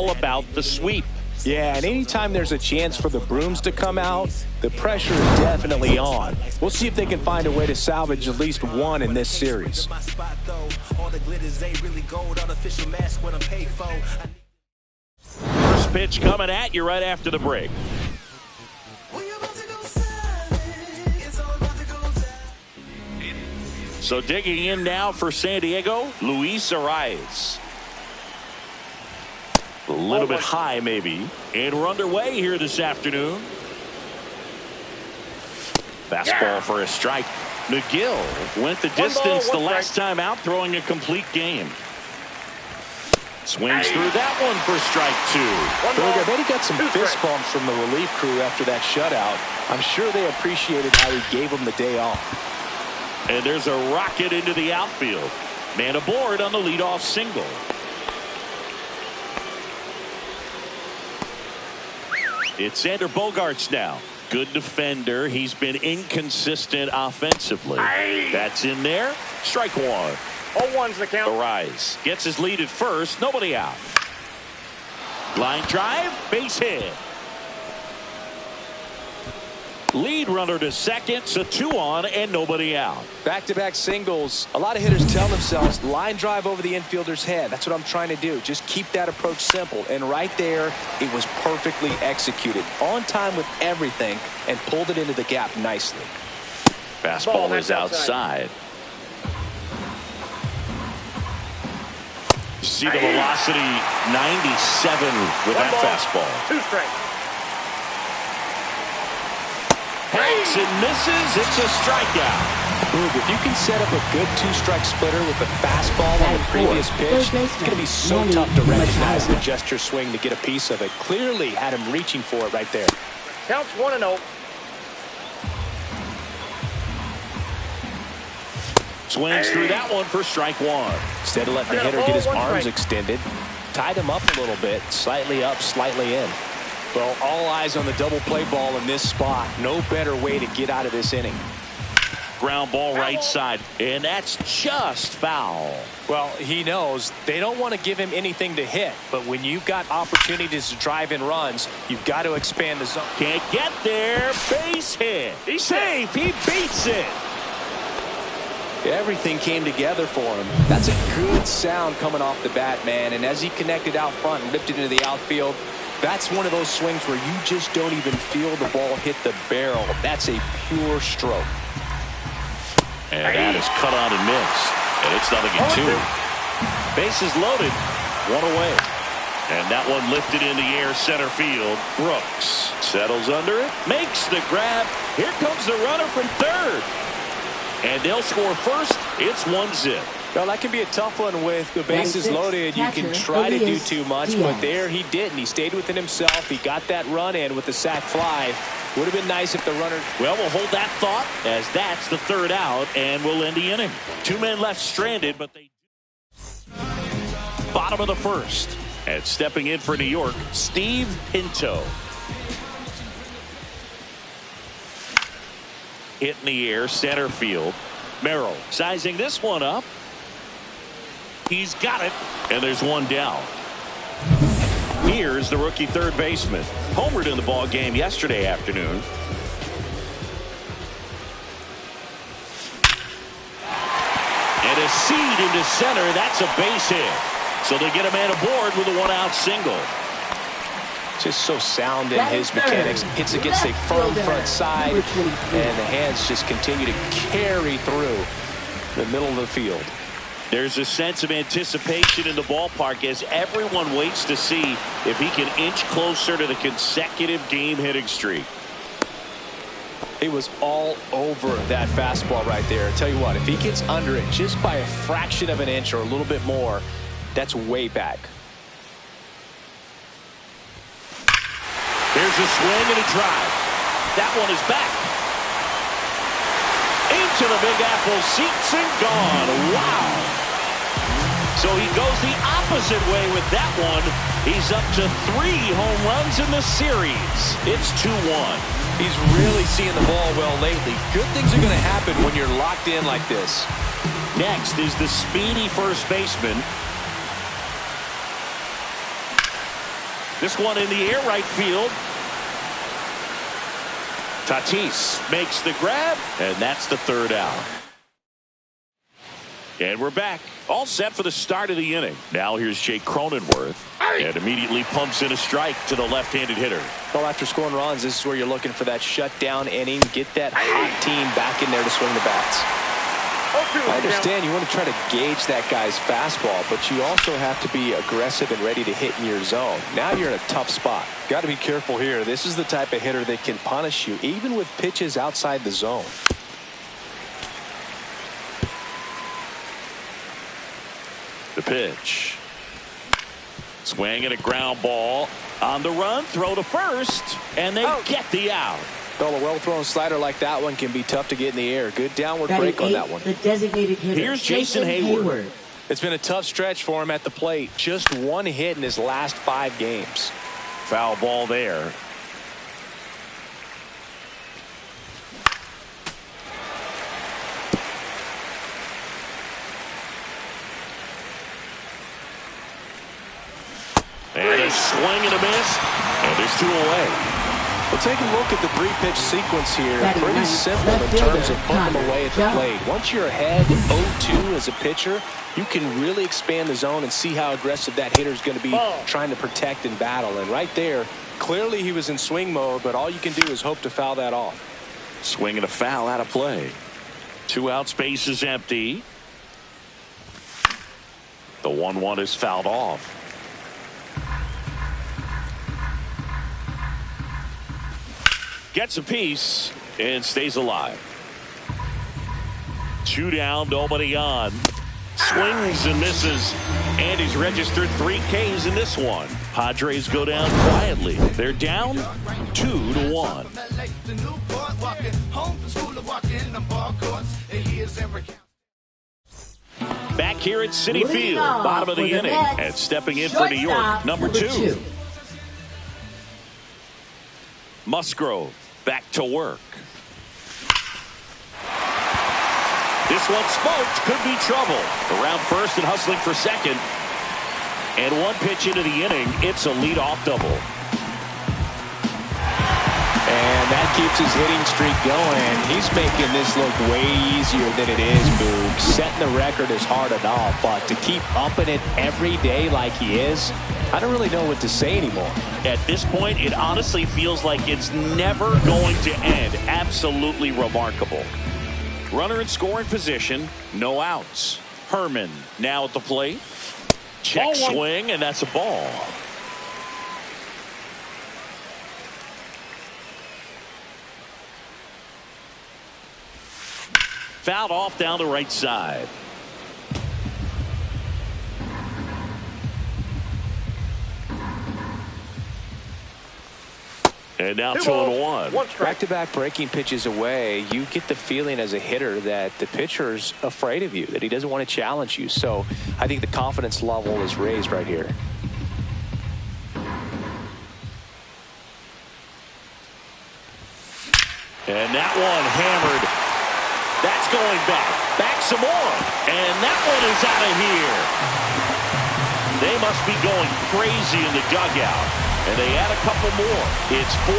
all about the sweep. Yeah, and anytime there's a chance for the brooms to come out, the pressure is definitely on. We'll see if they can find a way to salvage at least one in this series. First pitch coming at you right after the break. So digging in now for San Diego, Luis Arias. A little bit high maybe. And we're underway here this afternoon. Fastball for a strike. McGill went the distance the last time out, throwing a complete game. Swings through that one for strike two. I bet he got some fist bumps from the relief crew after that shutout. I'm sure they appreciated how he gave them the day off. And there's a rocket into the outfield. Man aboard on the leadoff single. It's Xander Bogaerts now. Good defender. He's been inconsistent offensively. That's in there. Strike one. 0-1's the count. Arias gets his lead at first. Nobody out. Line drive. Base hit. Lead runner to second, so 2 on and nobody out. Back-to-back singles. A lot of hitters tell themselves line drive over the infielder's head. That's what I'm trying to do. Just keep that approach simple. And right there, it was perfectly executed. On time with everything and pulled it into the gap nicely. Fastball is outside. You see the velocity 97 with that fastball. 2 strikes. Hangs and misses. It's a strikeout. Boog, if you can set up a good 2-strike splitter with the fastball on the previous pitch, it's going to be so tough to recognize the gesture swing to get a piece of it. Clearly had him reaching for it right there. Counts 1-0. Swings through that one for strike one. Instead of letting the hitter get his arms extended, tied him up a little bit, slightly up, slightly in. Well, all eyes on the double play ball in this spot. No better way to get out of this inning. Ground ball right side, and that's just foul. Well, he knows they don't want to give him anything to hit, but when you've got opportunities to drive in runs, you've got to expand the zone. Can't get there. Base hit. He's safe. He beats it. Everything came together for him. That's a good sound coming off the bat, man. And as he connected out front and ripped it into the outfield, that's one of those swings where you just don't even feel the ball hit the barrel. That's a pure stroke. And that is cut on and missed. And it's 0-2. Bases loaded. 1 away. And that one lifted in the air center field. Brooks settles under it. Makes the grab. Here comes the runner from third. And they'll score first. It's 1-0. Well, that can be a tough one with the bases loaded. You can try to do too much, but there he didn't. He stayed within himself. He got that run in with the sac fly. Would have been nice if the runner... Well, we'll hold that thought as that's the third out, and we'll end the inning. 2 men left stranded, but they... Bottom of the first. And stepping in for New York, Steve Pinto. Hit in the air, center field. Merrill sizing this one up. He's got it, and there's one down. Here's the rookie third baseman. Homered in the ball game yesterday afternoon. And a seed into center. That's a base hit. So they get a man aboard with a 1-out single. Just so sound in his mechanics. Hits against a firm front side, and the hands just continue to carry through the middle of the field. There's a sense of anticipation in the ballpark as everyone waits to see if he can inch closer to the consecutive game hitting streak. It was all over that fastball right there. I tell you what, if he gets under it just by a fraction of an inch or a little bit more, that's way back. There's a swing and a drive. That one is back. Into the Big Apple, seats and gone. Wow. So he goes the opposite way with that one. He's up to 3 home runs in the series. It's 2-1. He's really seeing the ball well lately. Good things are going to happen when you're locked in like this. Next is the speedy first baseman. This one in the air, right field. Tatis makes the grab, and that's the third out. And we're back. All set for the start of the inning. Now here's Jake Cronenworth. And immediately pumps in a strike to the left-handed hitter. Well, after scoring runs, this is where you're looking for that shutdown inning. Get that hot team back in there to swing the bats. I understand you want to try to gauge that guy's fastball, but you also have to be aggressive and ready to hit in your zone. Now you're in a tough spot. Got to be careful here. This is the type of hitter that can punish you, even with pitches outside the zone. The pitch. Swing and a ground ball. On the run, throw to first, and they get the out. Well, a well-thrown slider like that one can be tough to get in the air. Good downward break on that one. The designated hitter. Here's Jason Hayward. It's been a tough stretch for him at the plate. Just one hit in his last 5 games. Foul ball there. And a swing and a miss, and there's 2 away. Well, take a look at the 3-pitch sequence here. Pretty simple in terms of putting them away at the plate. Once you're ahead 0-2 as a pitcher, you can really expand the zone and see how aggressive that hitter is going to be trying to protect and battle. And right there, clearly he was in swing mode, but all you can do is hope to foul that off. Swing and a foul out of play. 2 out, space is empty. The 1-1 is fouled off. Gets a piece and stays alive. 2 down, nobody on. Swings and misses, and he's registered 3 Ks in this one. Padres go down quietly. They're down 2-1. Back here at Citi Field, bottom of the inning, and stepping in for New York, number 2. Musgrove back to work. This one smoked, could be trouble. Around first and hustling for second. And 1 pitch into the inning, it's a leadoff double. And that keeps his hitting streak going. He's making this look way easier than it is, Boog. Setting the record is hard enough, but to keep upping it every day like he is, I don't really know what to say anymore. At this point, it honestly feels like it's never going to end. Absolutely remarkable. Runner in scoring position, no outs. Herman now at the plate. Check swing, and that's a ball. Fouled off down the right side. And now 2-1. Back-to-back breaking pitches away, you get the feeling as a hitter that the pitcher's afraid of you, that he doesn't want to challenge you. So I think the confidence level is raised right here. And that one hammered. That's going back. Back some more. And that one is out of here. They must be going crazy in the dugout. And they add a couple more. It's 4-1.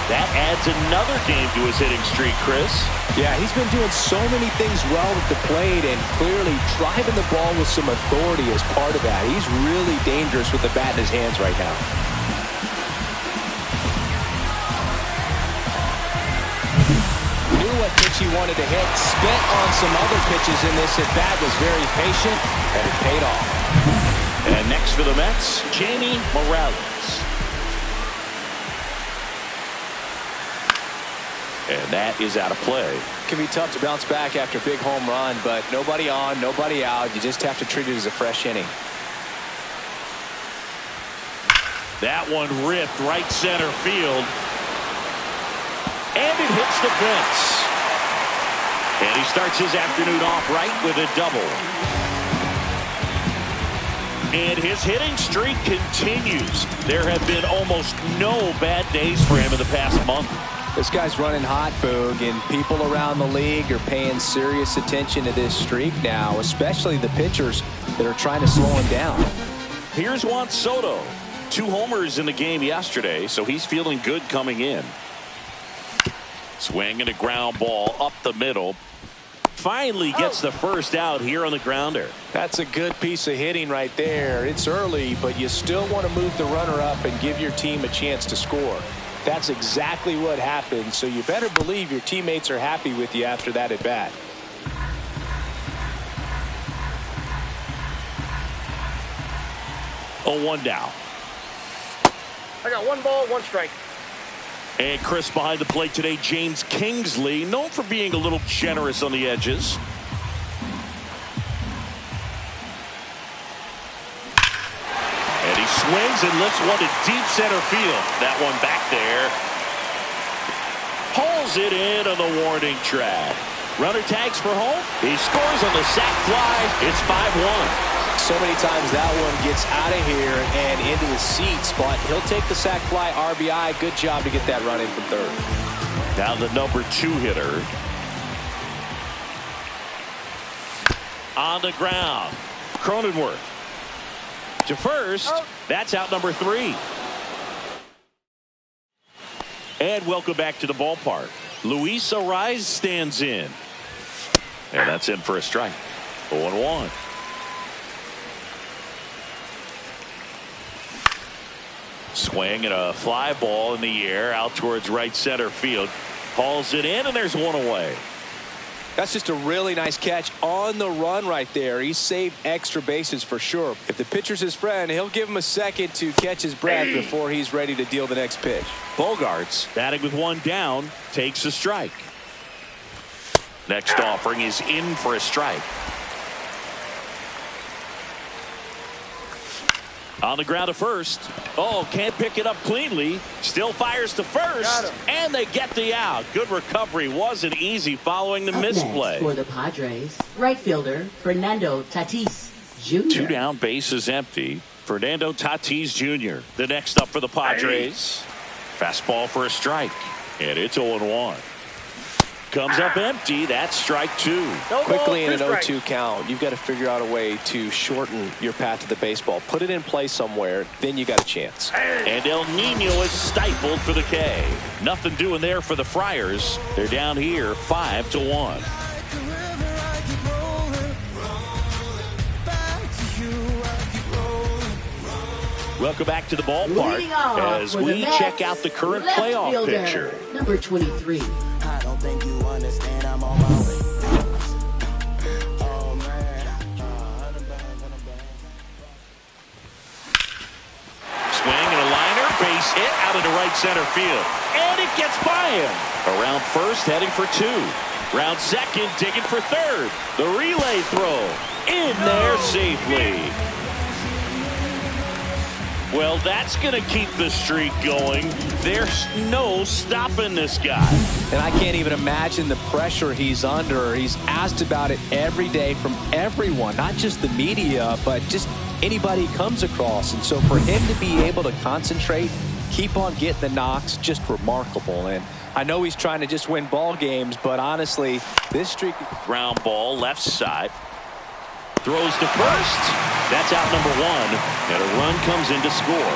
That adds another game to his hitting streak, Chris. Yeah, he's been doing so many things well at the plate and clearly driving the ball with some authority as part of that. He's really dangerous with the bat in his hands right now. Knew what pitch he wanted to hit. Spent on some other pitches in this at-bat. Was very patient, and it paid off. And next for the Mets, Jamie Morales. And that is out of play. It can be tough to bounce back after a big home run, but nobody on, nobody out. You just have to treat it as a fresh inning. That one ripped right center field. And it hits the fence. And he starts his afternoon off right with a double. And his hitting streak continues. There have been almost no bad days for him in the past month. This guy's running hot, Boog, and people around the league are paying serious attention to this streak now, especially the pitchers that are trying to slow him down. Here's Juan Soto. 2 homers in the game yesterday, so he's feeling good coming in. Swing and a ground ball up the middle. Finally gets the first out here on the grounder. That's a good piece of hitting right there. It's early, but you still want to move the runner up and give your team a chance to score. That's exactly what happened, so you better believe your teammates are happy with you after that at bat. Oh, 1 down. I got 1 ball, 1 strike. And Chris behind the plate today, James Kingsley, known for being a little generous on the edges. And he swings and lifts one to deep center field. That one back there. Hauls it in on the warning track. Runner tags for home. He scores on the sac fly. It's 5-1. So many times that one gets out of here and into the seats, but he'll take the sac fly RBI. Good job to get that run in from third. Now the number 2 hitter. On the ground. Cronenworth to first. That's out number 3. And welcome back to the ballpark. Luis Arraez stands in. And that's in for a strike. 0-1. Swing and a fly ball in the air out towards right center field. Hauls it in, and there's 1 away. That's just a really nice catch on the run right there. He saved extra bases for sure. If the pitcher's his friend, he'll give him a second to catch his breath before he's ready to deal the next pitch. Bogarts, batting with 1 down, takes a strike. Next offering is in for a strike. On the ground to first. Oh, can't pick it up cleanly. Still fires to first. And they get the out. Good recovery. Wasn't easy following the misplay. For the Padres, right fielder Fernando Tatis Jr. 2 down, bases empty. Fernando Tatis Jr. the next up for the Padres. Fastball for a strike. And it's 0-1. Comes up empty. That's strike 2. Quickly in an 0-2 count, you've got to figure out a way to shorten your path to the baseball. Put it in play somewhere, then you got a chance. And El Nino is stifled for the K. Nothing doing there for the Friars. They're down here 5-1. Welcome back to the ballpark as we check out the current playoff picture. Number 23. Think you understand I'm on my way. Oh man. Swing and a liner, base hit out into right center field. And it gets by him. Around first, heading for 2. Round second, digging for third. The relay throw in there safely. Well, that's going to keep the streak going. There's no stopping this guy. And I can't even imagine the pressure he's under. He's asked about it every day from everyone, not just the media, but just anybody he comes across. And so for him to be able to concentrate, keep on getting the knocks, just remarkable. And I know he's trying to just win ball games, but honestly, this streak. Ground ball left side. Throws to first. That's out number 1. And a run comes in to score.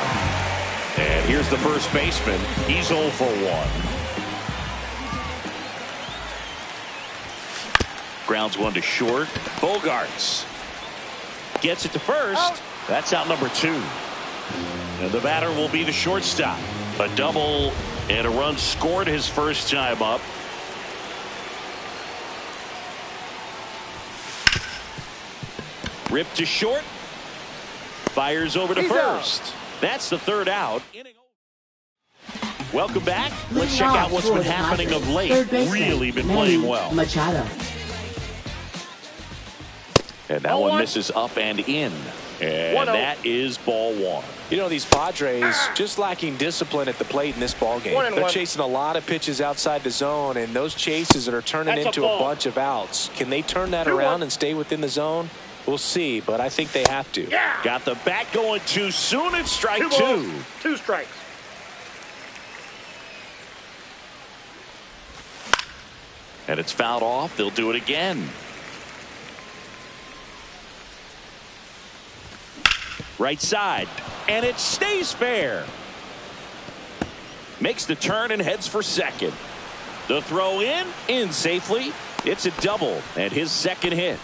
And here's the first baseman. He's 0 for 1. Grounds 1 to short. Bogarts gets it to first. That's out number 2. And the batter will be the shortstop. A double and a run scored his first time up. Ripped to short. Fires over to first. That's the 3rd out. Welcome back. Let's check out what's been happening of late. Really been playing well. Machado. And that one misses up and in. And that is ball 1. You know, these Padres just lacking discipline at the plate in this ball game. They're chasing a lot of pitches outside the zone, and those chases are turning into a bunch of outs. Can they turn that around and stay within the zone? We'll see, but I think they have to. Yeah. Got the bat going too soon. It's strike 2. 2 strikes. And it's fouled off. They'll do it again. Right side. And it stays fair. Makes the turn and heads for second. The throw in safely. It's a double and his second hit.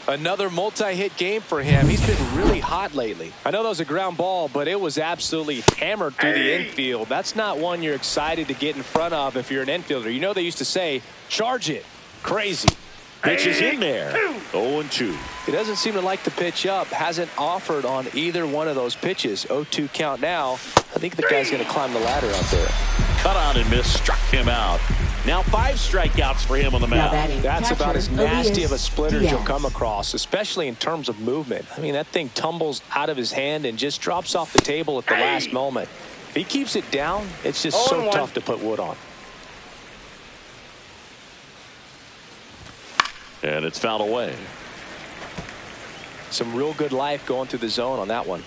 Another multi-hit game for him. He's been really hot lately. I know that was a ground ball, but it was absolutely hammered through the infield. That's not one you're excited to get in front of if you're an infielder. You know they used to say, charge it. Crazy. Pitch is in there. 0-2. He doesn't seem to like the pitch up. Hasn't offered on either one of those pitches. 0-2 count now. I think the guy's going to climb the ladder out there. Cut on and miss. Struck him out. Now 5 strikeouts for him on the mound. That's about as nasty of a splitter as you'll come across, especially in terms of movement. I mean, that thing tumbles out of his hand and just drops off the table at the last moment. If he keeps it down, it's just so tough to put wood on. And it's fouled away. Some real good life going through the zone on that one.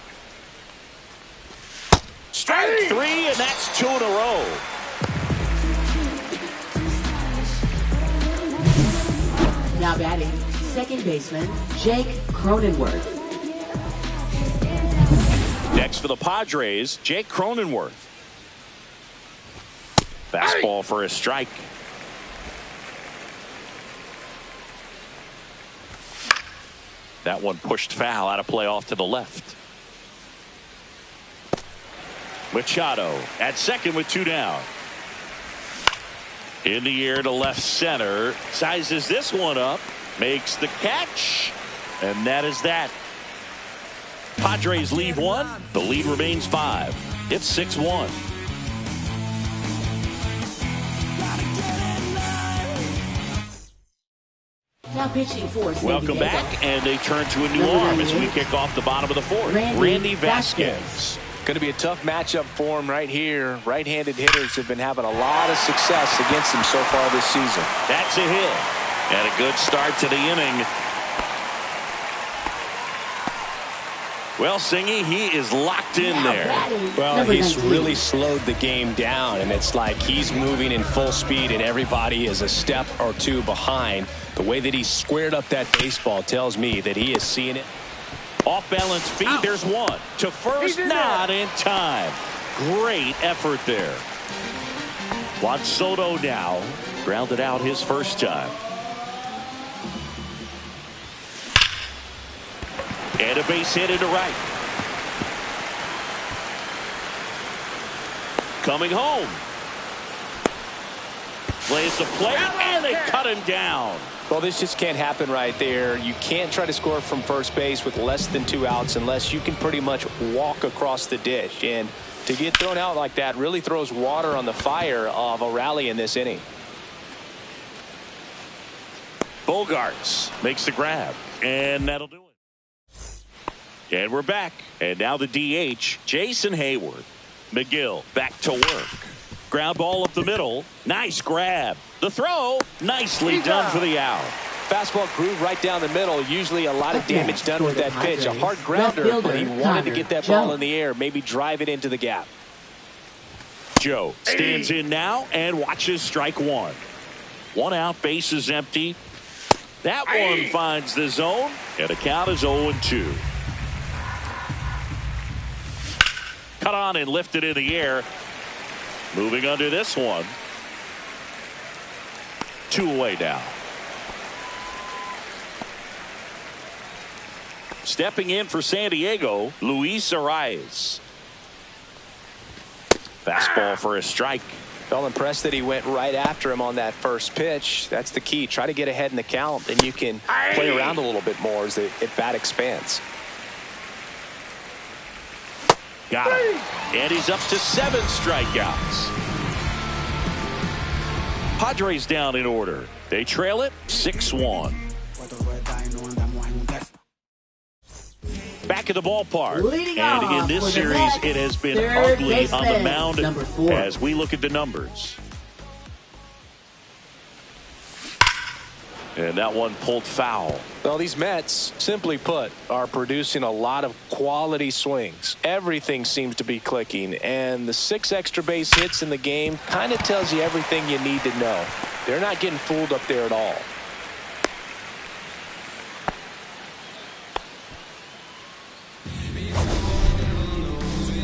Strike 3, and that's 2 in a row. Now batting, second baseman, Jake Cronenworth. Next for the Padres, Jake Cronenworth. Fastball for a strike. That one pushed foul out of play off to the left. Machado at second with 2 down. In the air to left center. Sizes this one up. Makes the catch. And that is that. Padres lead 1. The lead remains 5. It's 6-1. Now pitching for San Welcome Diego. back, and they turn to a new arm as we kick off the bottom of the 4th. Randy Vasquez. Going to be a tough matchup for him right here. Right-handed hitters have been having a lot of success against him so far this season. That's a hit. And a good start to the inning. Well, Singy, he is locked in there. Well, he's really slowed the game down, and it's like he's moving in full speed, and everybody is a step or 2 behind. The way that he squared up that baseball tells me that he is seeing it. Off balance feet. There's one to first, not in time. Great effort there. Juan Soto now grounded out his first time. And a base hit into right. Coming home. Plays the plate, and they cut him down. Well, this just can't happen right there. You can't try to score from first base with less than 2 outs unless you can pretty much walk across the dish. And to get thrown out like that really throws water on the fire of a rally in this inning. Bogarts makes the grab, and that'll do it. And we're back. And now the DH, Jason Hayward. McGill back to work. Ground ball up the middle. Nice grab. The throw, nicely done for the out. Fastball groove right down the middle. Usually a lot of damage done with that pitch. A hard grounder, but he wanted to get that ball in the air, maybe drive it into the gap. Joe stands in now and watches strike 1. 1 out, base is empty. That one finds the zone, and the count is 0-2. Cut on and lifted in the air. Moving under this one. 2 away now. Stepping in for San Diego, Luis Arias. Fastball for a strike. Felt impressed that he went right after him on that first pitch. That's the key. Try to get ahead in the count, and you can play around a little bit more as the at-bat expands. Got him. And he's up to 7 strikeouts. Padres down in order. They trail it 6-1. Back at the ballpark. And in this series, it has been ugly on the mound as we look at the numbers. And that one pulled foul. Well, these Mets, simply put, are producing a lot of quality swings. Everything seems to be clicking, and the 6 extra base hits in the game kind of tells you everything you need to know. They're not getting fooled up there at all.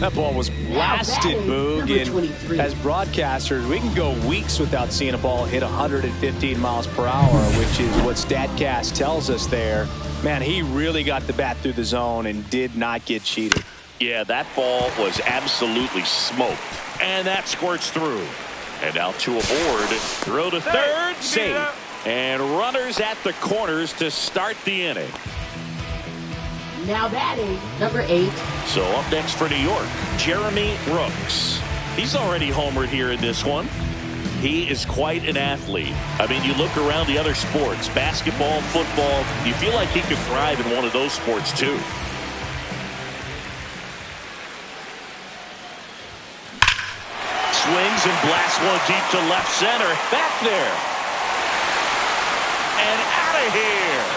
That ball was blasted, Boog, and as broadcasters, we can go weeks without seeing a ball hit 115 miles per hour, which is what StatCast tells us there. Man, he really got the bat through the zone and did not get cheated. Yeah, that ball was absolutely smoked. And that squirts through. And now to aboard. Throw to third. Safe. And runners at the corners to start the inning. Now batting, number 8. So up next for New York, Jeremy Brooks. He's already homered here in this one. He is quite an athlete. I mean, you look around the other sports, basketball, football, you feel like he could thrive in one of those sports too. Swings and blasts one deep to left center. Back there. And out of here.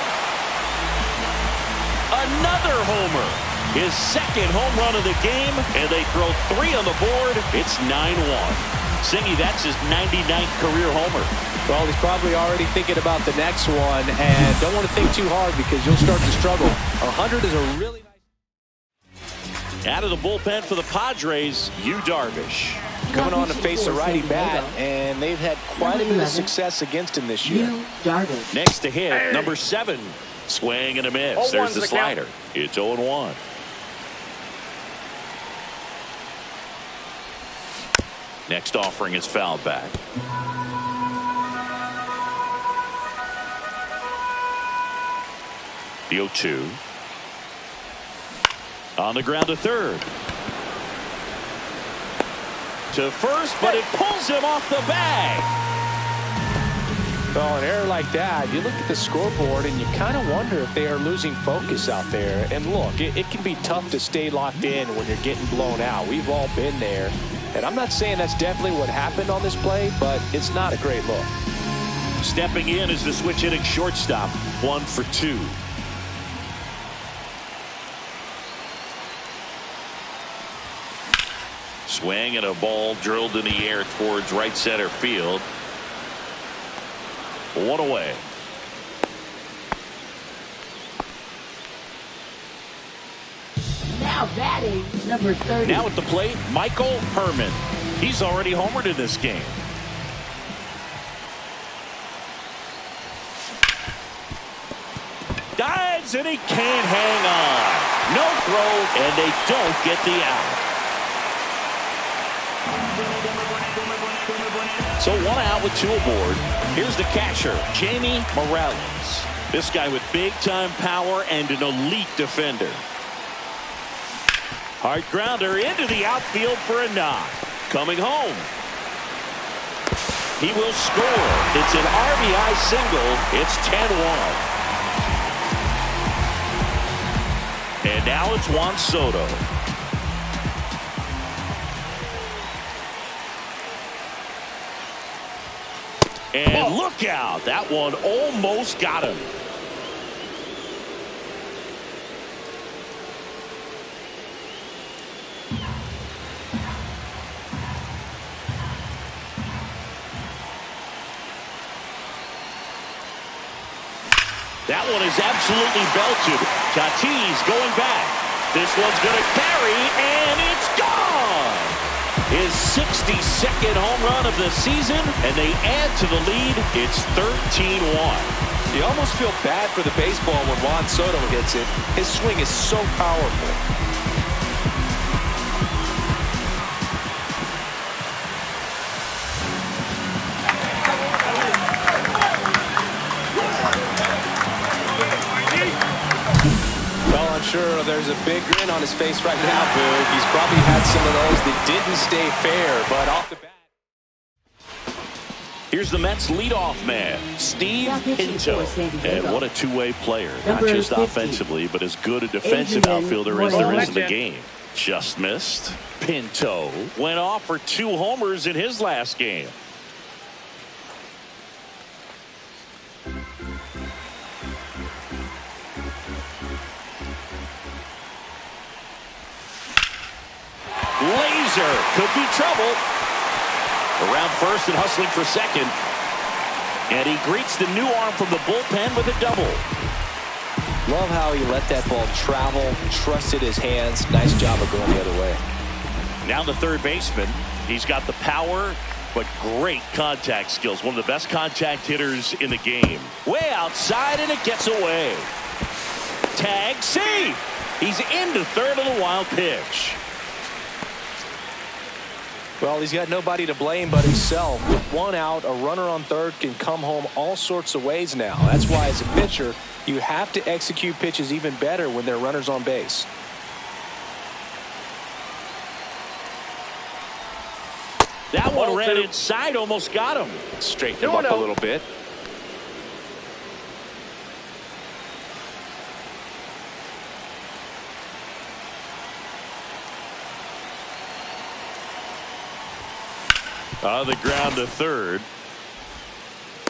Another homer. His second home run of the game, and they throw 3 on the board. It's 9-1. Singy, that's his 99th career homer. Well, he's probably already thinking about the next one, and don't want to think too hard because you'll start to struggle. 100 is a really nice. Out of the bullpen for the Padres, Yu Darvish. Coming on to face a righty bat, and they've had quite a bit of success against him this year. Next to hit, number 7. Swing and a miss. There's the slider. It's 0-1. Next offering is fouled back. The 0-2. On the ground to third. To first, but it pulls him off the bag. Well, an error like that, you look at the scoreboard and you kind of wonder if they are losing focus out there. And look, it can be tough to stay locked in when you're getting blown out. We've all been there. And I'm not saying that's definitely what happened on this play, but it's not a great look. Stepping in is the switch hitting shortstop. 1 for 2. Swing and a ball drilled in the air towards right center field. 1 away. Now batting, number 30. Now at the plate, Michael Herman. He's already homered in this game. Dives and he can't hang on. No throw, and they don't get the out. So 1 out with 2 aboard. Here's the catcher, Jamie Morales. This guy with big-time power and an elite defender. Hard grounder into the outfield for a knock. Coming home. He will score. It's an RBI single. It's 10-1. And now it's Juan Soto. And look out. That one almost got him. That one is absolutely belted. Tatis going back. This one's going to carry, and it's gone. His 62nd home run of the season, and they add to the lead. It's 13-1. You almost feel bad for the baseball when Juan Soto hits it. His swing is so powerful. Well, I'm sure there's a big grin on his face right now, Boog. He's probably had some of those that didn't stay fair, but off the bat. Here's the Mets leadoff man, Steve Pinto. And what a two-way player. Not just offensively, but as good a defensive outfielder as there is in the game. Just missed. Pinto went off for 2 homers in his last game. Laser could be trouble. Around first and hustling for second. And he greets the new arm from the bullpen with a double. Love how he let that ball travel, trusted his hands. Nice job of going the other way. Now the third baseman. He's got the power, but great contact skills. One of the best contact hitters in the game. Way outside, and it gets away. Tag, safe. He's into third on the wild pitch. Well, he's got nobody to blame but himself. With one out, a runner on third can come home all sorts of ways now. That's why, as a pitcher, you have to execute pitches even better when there are runners on base. That one ran inside, almost got him. Straighten him up a little bit. On the ground to third.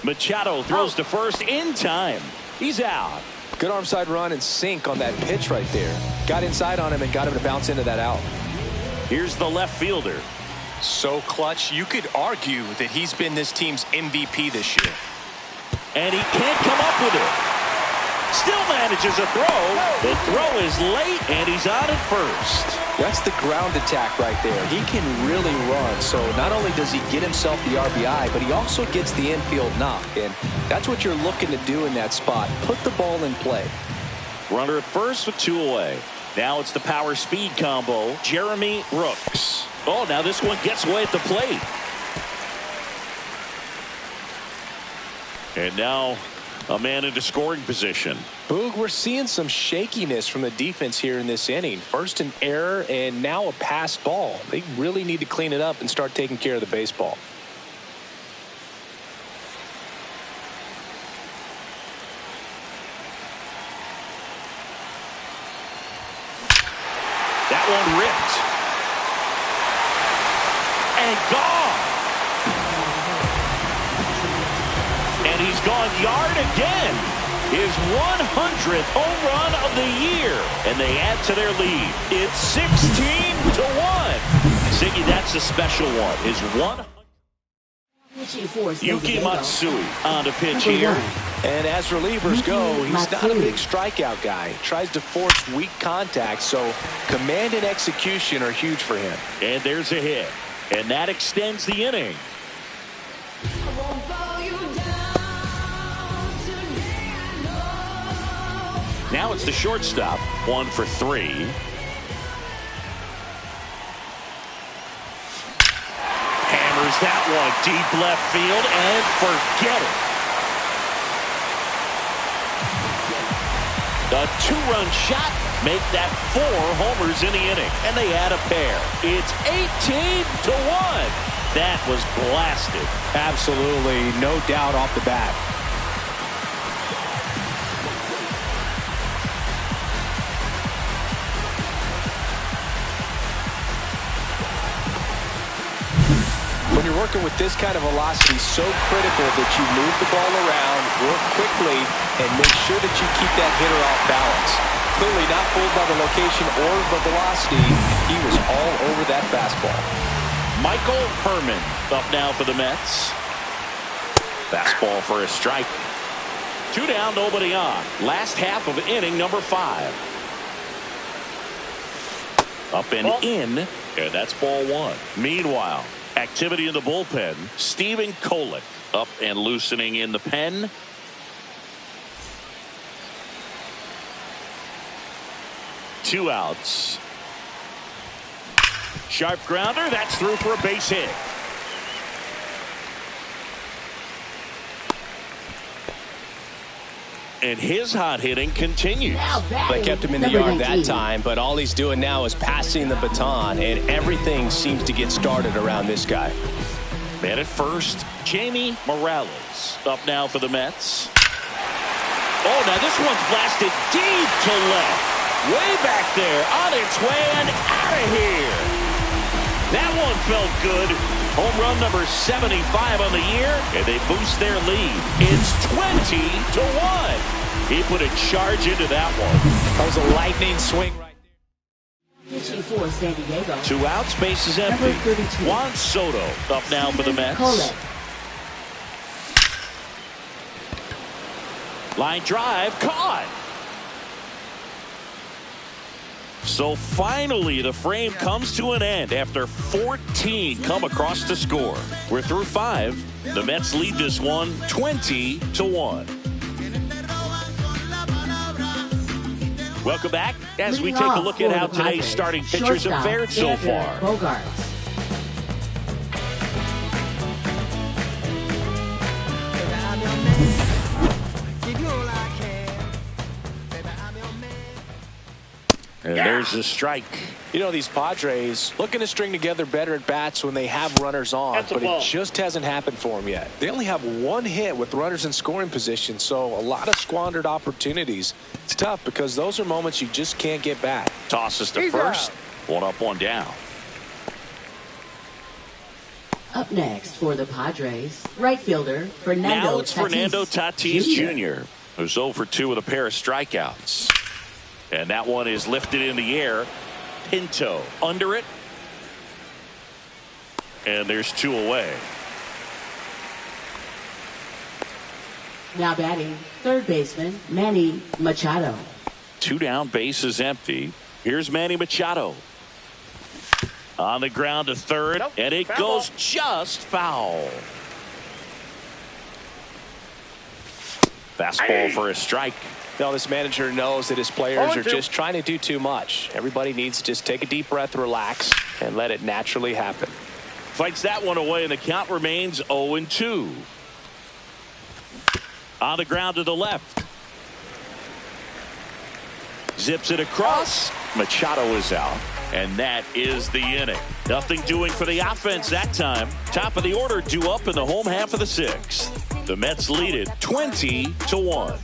Machado throws to first in time. He's out. Good arm side run and sink on that pitch right there. Got inside on him and got him to bounce into that out. Here's the left fielder. So clutch, you could argue that he's been this team's MVP this year. And he can't come up with it. Still manages a throw. The throw is late, and he's on at first. That's the ground attack right there. He can really run. So not only does he get himself the RBI, but he also gets the infield knock. And that's what you're looking to do in that spot. Put the ball in play. Runner at first with two away. Now it's the power speed combo. Jeremy Brooks. Oh, now this one gets away at the plate. And now a man into scoring position. Boog, we're seeing some shakiness from the defense here in this inning. First an error and now a pass ball. They really need to clean it up and start taking care of the baseball. That one ripped. And gone. And he's gone yard again. His 100th home run of the year. And they add to their lead. It's 16-1. Ziggy, that's a special one. His 100. Yuki Matsui on to pitch here. And as relievers go, he's not a big strikeout guy. He tries to force weak contact, so command and execution are huge for him. And there's a hit. And that extends the inning. Now it's the shortstop. 1 for 3. Hammers that one deep left field and forget it. A 2-run shot make that 4 homers in the inning, and they add a pair. It's 18-1. That was blasted. Absolutely, no doubt off the bat. When you're working with this kind of velocity, so critical that you move the ball around, work quickly, and make sure that you keep that hitter off balance. Clearly not fooled by the location or the velocity. He was all over that fastball. Michael Herman up now for the Mets. Fastball for a strike. 2 down, nobody on. Last half of inning number 5. Up and in, and that's ball 1. Meanwhile, activity in the bullpen. Steven Kolick up and loosening in the pen. Two outs. Sharp grounder. That's through for a base hit. And his hot hitting continues. They kept him in the yard that time, but all he's doing now is passing the baton, and everything seems to get started around this guy. Man at first, Jamie Morales up now for the Mets. Oh, now this one's blasted deep to left. Way back there, on its way and out of here. That one felt good. Home run number 75 on the year, and they boost their lead. It's 20-1. He put a charge into that one. That was a lightning swing right there. Pitching for San Diego. 2 outs, base is empty. Juan Soto up now for the Mets. Line drive, caught. So finally, the frame comes to an end after 14 come across to score. We're through 5. The Mets lead this one 20-1. Welcome back as we take a look at how today's starting pitchers have fared so far. Bogarts. And there's the strike. You know, these Padres looking to string together better at bats when they have runners on, but it just hasn't happened for them yet. They only have 1 hit with runners in scoring position, so a lot of squandered opportunities. It's tough because those are moments you just can't get back. Tosses to first. 1 up, 1 down. Up next for the Padres, right fielder Fernando Now it's Fernando Tatis Jr., who's 0 for 2 with a pair of strikeouts. And that one is lifted in the air. Pinto under it. And there's 2 away. Now batting, third baseman Manny Machado. 2 down, bases empty. Here's Manny Machado. On the ground to third, Nope, and it foul goes ball. just foul. Fastball for a strike. Now this manager knows that his players are 0-2. just trying to do too much. Everybody needs to just take a deep breath, relax, and let it naturally happen. Fights that one away, and the count remains 0-2. On the ground to the left. Zips it across. Machado is out. And that is the inning. Nothing doing for the offense that time. Top of the order due up in the home half of the 6th. The Mets lead it 20-1.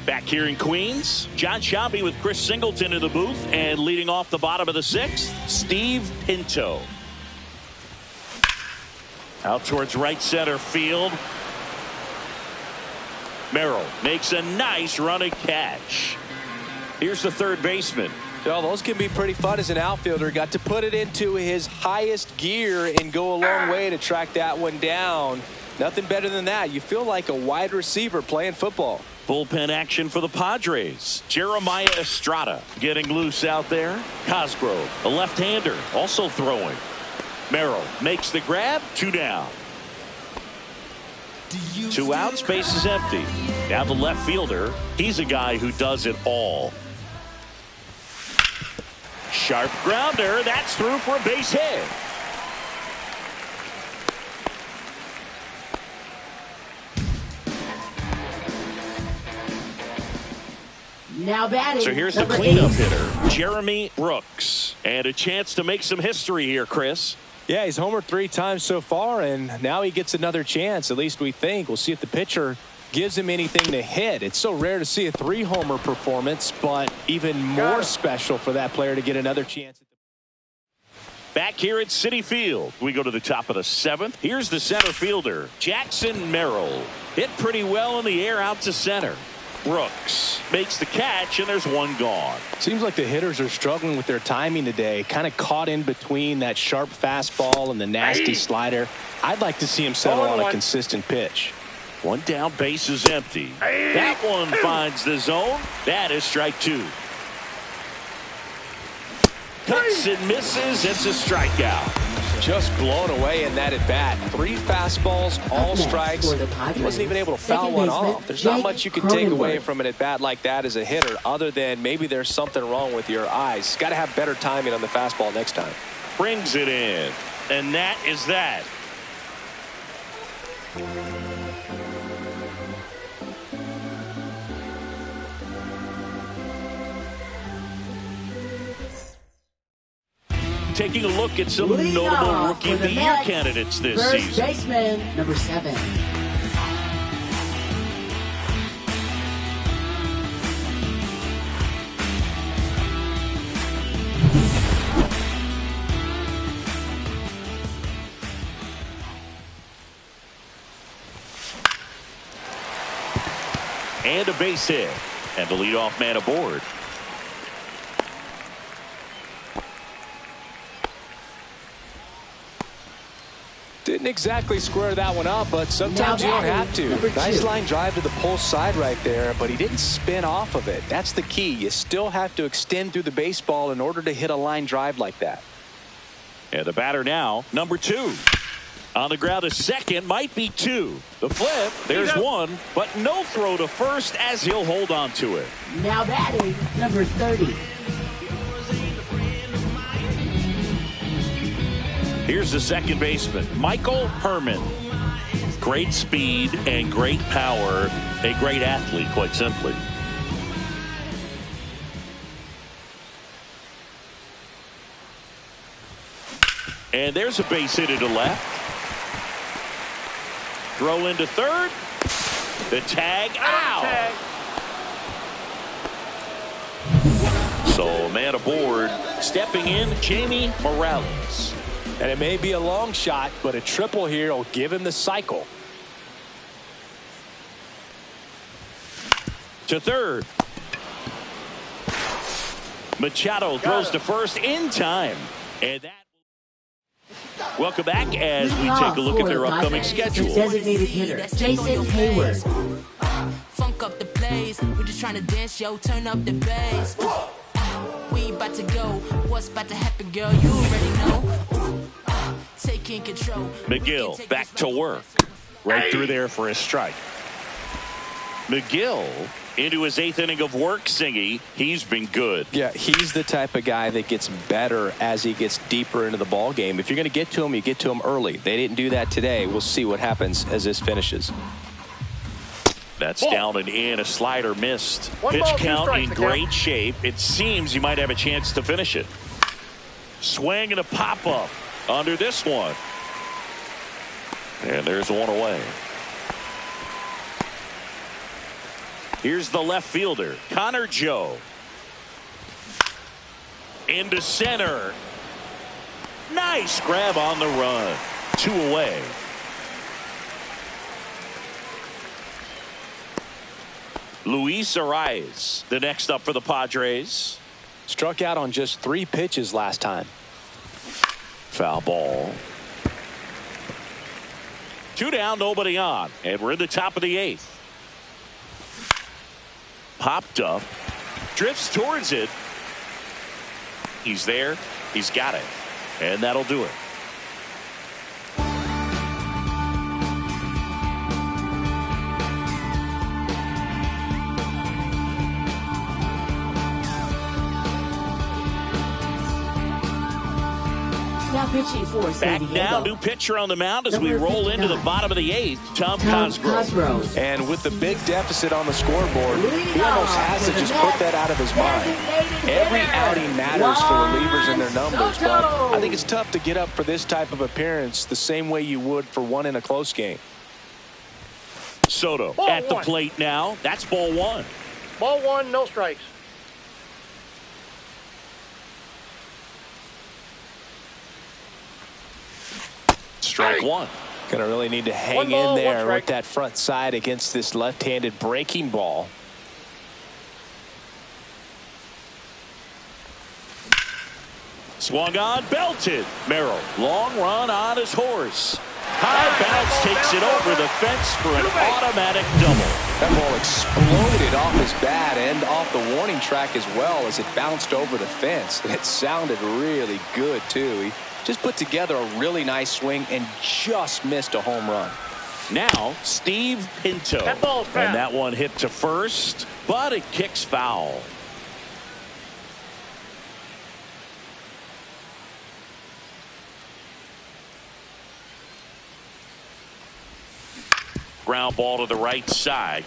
Back here in Queens, John Sciambi with Chris Singleton in the booth, and leading off the bottom of the 6th, Steve Pinto. Out towards right center field. Merrill makes a nice running catch. Here's the third baseman. Well, those can be pretty fun as an outfielder. Got to put it into his highest gear and go a long way to track that one down. Nothing better than that. You feel like a wide receiver playing football. Bullpen action for the Padres. Jeremiah Estrada getting loose out there. Cosgrove, a left-hander, also throwing. Merrill makes the grab. 2 down. 2 outs, base is empty. Now the left fielder. He's a guy who does it all. Sharp grounder. That's through for a base hit. Now batting, So here's the number cleanup 8. hitter, Jeremy Brooks. And a chance to make some history here, Chris. Yeah, he's homered 3 times so far, and now he gets another chance. At least we think. We'll see if the pitcher gives him anything to hit. It's so rare to see a 3-homer performance, but even more special for that player to get another chance. Back here at Citi Field, we go to the top of the 7th. Here's the center fielder, Jackson Merrill. Hit pretty well in the air out to center. Brooks makes the catch, and there's 1 gone. Seems like the hitters are struggling with their timing today. Kind of caught in between that sharp fastball and the nasty slider. I'd like to see him settle on a consistent pitch. 1 down, base is empty. That one finds the zone. That is strike 2. Cuts and misses. It's a strikeout. Just blown away in that at bat. 3 fastballs, all Up next strikes. for the Padres, Wasn't even able to foul second one baseman, off. There's not Jake much you can take away Cronenworth. from an at bat like that as a hitter, other than maybe there's something wrong with your eyes. Got to have better timing on the fastball next time. Brings it in. And that is that. Taking a look at some Leading notable off Rookie for of the the Year Mets, candidates this First season. baseman, number 7. And a base hit. And the leadoff man aboard. Couldn't exactly square that one up, but sometimes you don't have to. Nice line drive to the pull side right there, but he didn't spin off of it. That's the key. You still have to extend through the baseball in order to hit a line drive like that. And the batter now, number 2. On the ground, a second, might be 2. The flip, there's 1, but no throw to first as he'll hold on to it. Now batting, number 30. Here's the second baseman, Michael Herman. Great speed and great power. A great athlete, quite simply. And there's a base hit to left. Throw into third. The tag. Ow! So man aboard. Stepping in, Jamie Morales. And it may be a long shot, but a triple here will give him the cycle. To third. Machado throws to first in time. And that. Welcome back as we take a look at their upcoming schedule. Designated hitter, Jason Hayward. Funk up the place. We're just trying to dance, yo. Turn up the bass. We about to go. What's about to happen, girl? You already know. Taking control. McGill back to work. Right through there for a strike. McGill into his 8th inning of work, Singy. He's been good. Yeah, he's the type of guy that gets better as he gets deeper into the ball game. If you're going to get to him, you get to him early. They didn't do that today. We'll see what happens as this finishes. That's down and in. A slider missed. One Pitch ball, 2 count strikes, in great shape. It seems he might have a chance to finish it. Swing and a pop-up under this one. And there's one away. Here's the left fielder, Connor Joe. Into center. Nice grab on the run. 2 away. Luis Arias, the next up for the Padres. Struck out on just 3 pitches last time. Foul ball. 2 down, nobody on. And we're in the top of the 8th. Popped up. Drifts towards it. He's there. He's got it. And that'll do it. Now pitching for San Back Diego. now, new pitcher on the mound as we Number roll into the 59. bottom of the 8th. Tom Tom Cosgrove. Cosgrove. And with the big deficit on the scoreboard, Leading he almost off has to with just the put that out of his mind. designated Every hitter, outing matters for relievers and their Juan numbers, but Soto. I think it's tough to get up for this type of appearance the same way you would for one in a close game. Soto Ball at the 1. plate now. That's ball 1. Ball 1, no strikes. Strike 1. Going to really need to hang One ball, in one there strike. with that front side against this left-handed breaking ball. Swung on, belted. Merrill, long run on his horse. High bounce takes it over the fence for an automatic double. That ball exploded off his bat and off the warning track as well as it bounced over the fence. And it sounded really good, too. He just put together a really nice swing and just missed a home run. Now, Steve Pinto. That ball's foul. And that one hit to first, but it kicks foul. Ground ball to the right side.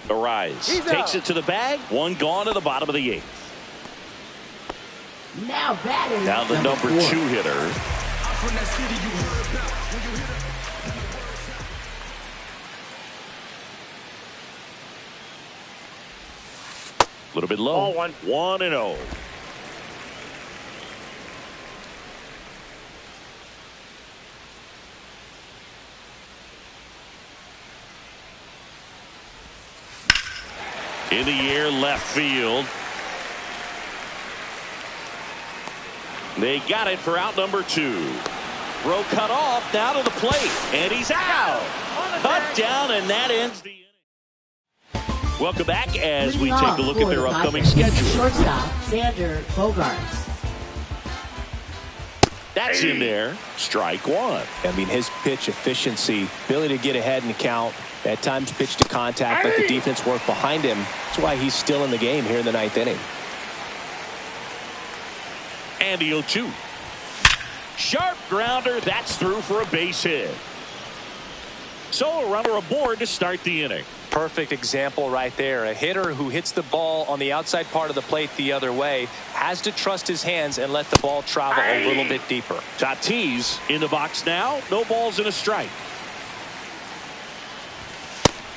Arise. He's Takes out. it to the bag. One gone to the bottom of the 8th. Now batting. Now the number 2 4. hitter. A little bit low. Ball 1. 1-0. In the air, left field. They got it for out number 2. Throw cut off, down to the plate, and he's out. Cut down, and that ends the inning. Welcome back as we take a look at their upcoming schedule. Shortstop, Xander Bogaerts. That's in there. Strike one. I mean, his pitch efficiency, ability to get ahead and count, at times pitch to contact, let the defense work behind him. That's why he's still in the game here in the ninth inning. And the 0-2. Sharp grounder. That's through for a base hit. So a runner aboard to start the inning. Perfect example right there. A hitter who hits the ball on the outside part of the plate the other way has to trust his hands and let the ball travel a little bit deeper. Tatis in the box now. No balls and a strike.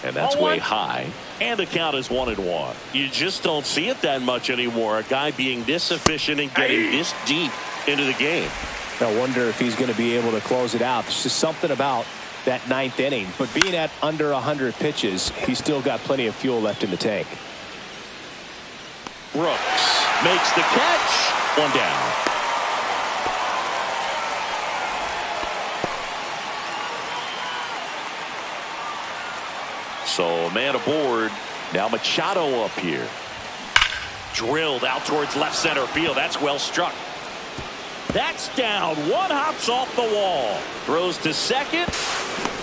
And that's way high. And the count is 1-1. You just don't see it that much anymore. A guy being this efficient and getting this deep into the game. I wonder if he's going to be able to close it out. There's just something about that ninth inning. But being at under 100 pitches, he's still got plenty of fuel left in the tank. Brooks makes the catch. One down. So man aboard. Now Machado up here. Drilled out towards left center field. That's well struck. That's down. One hops off the wall. Throws to second.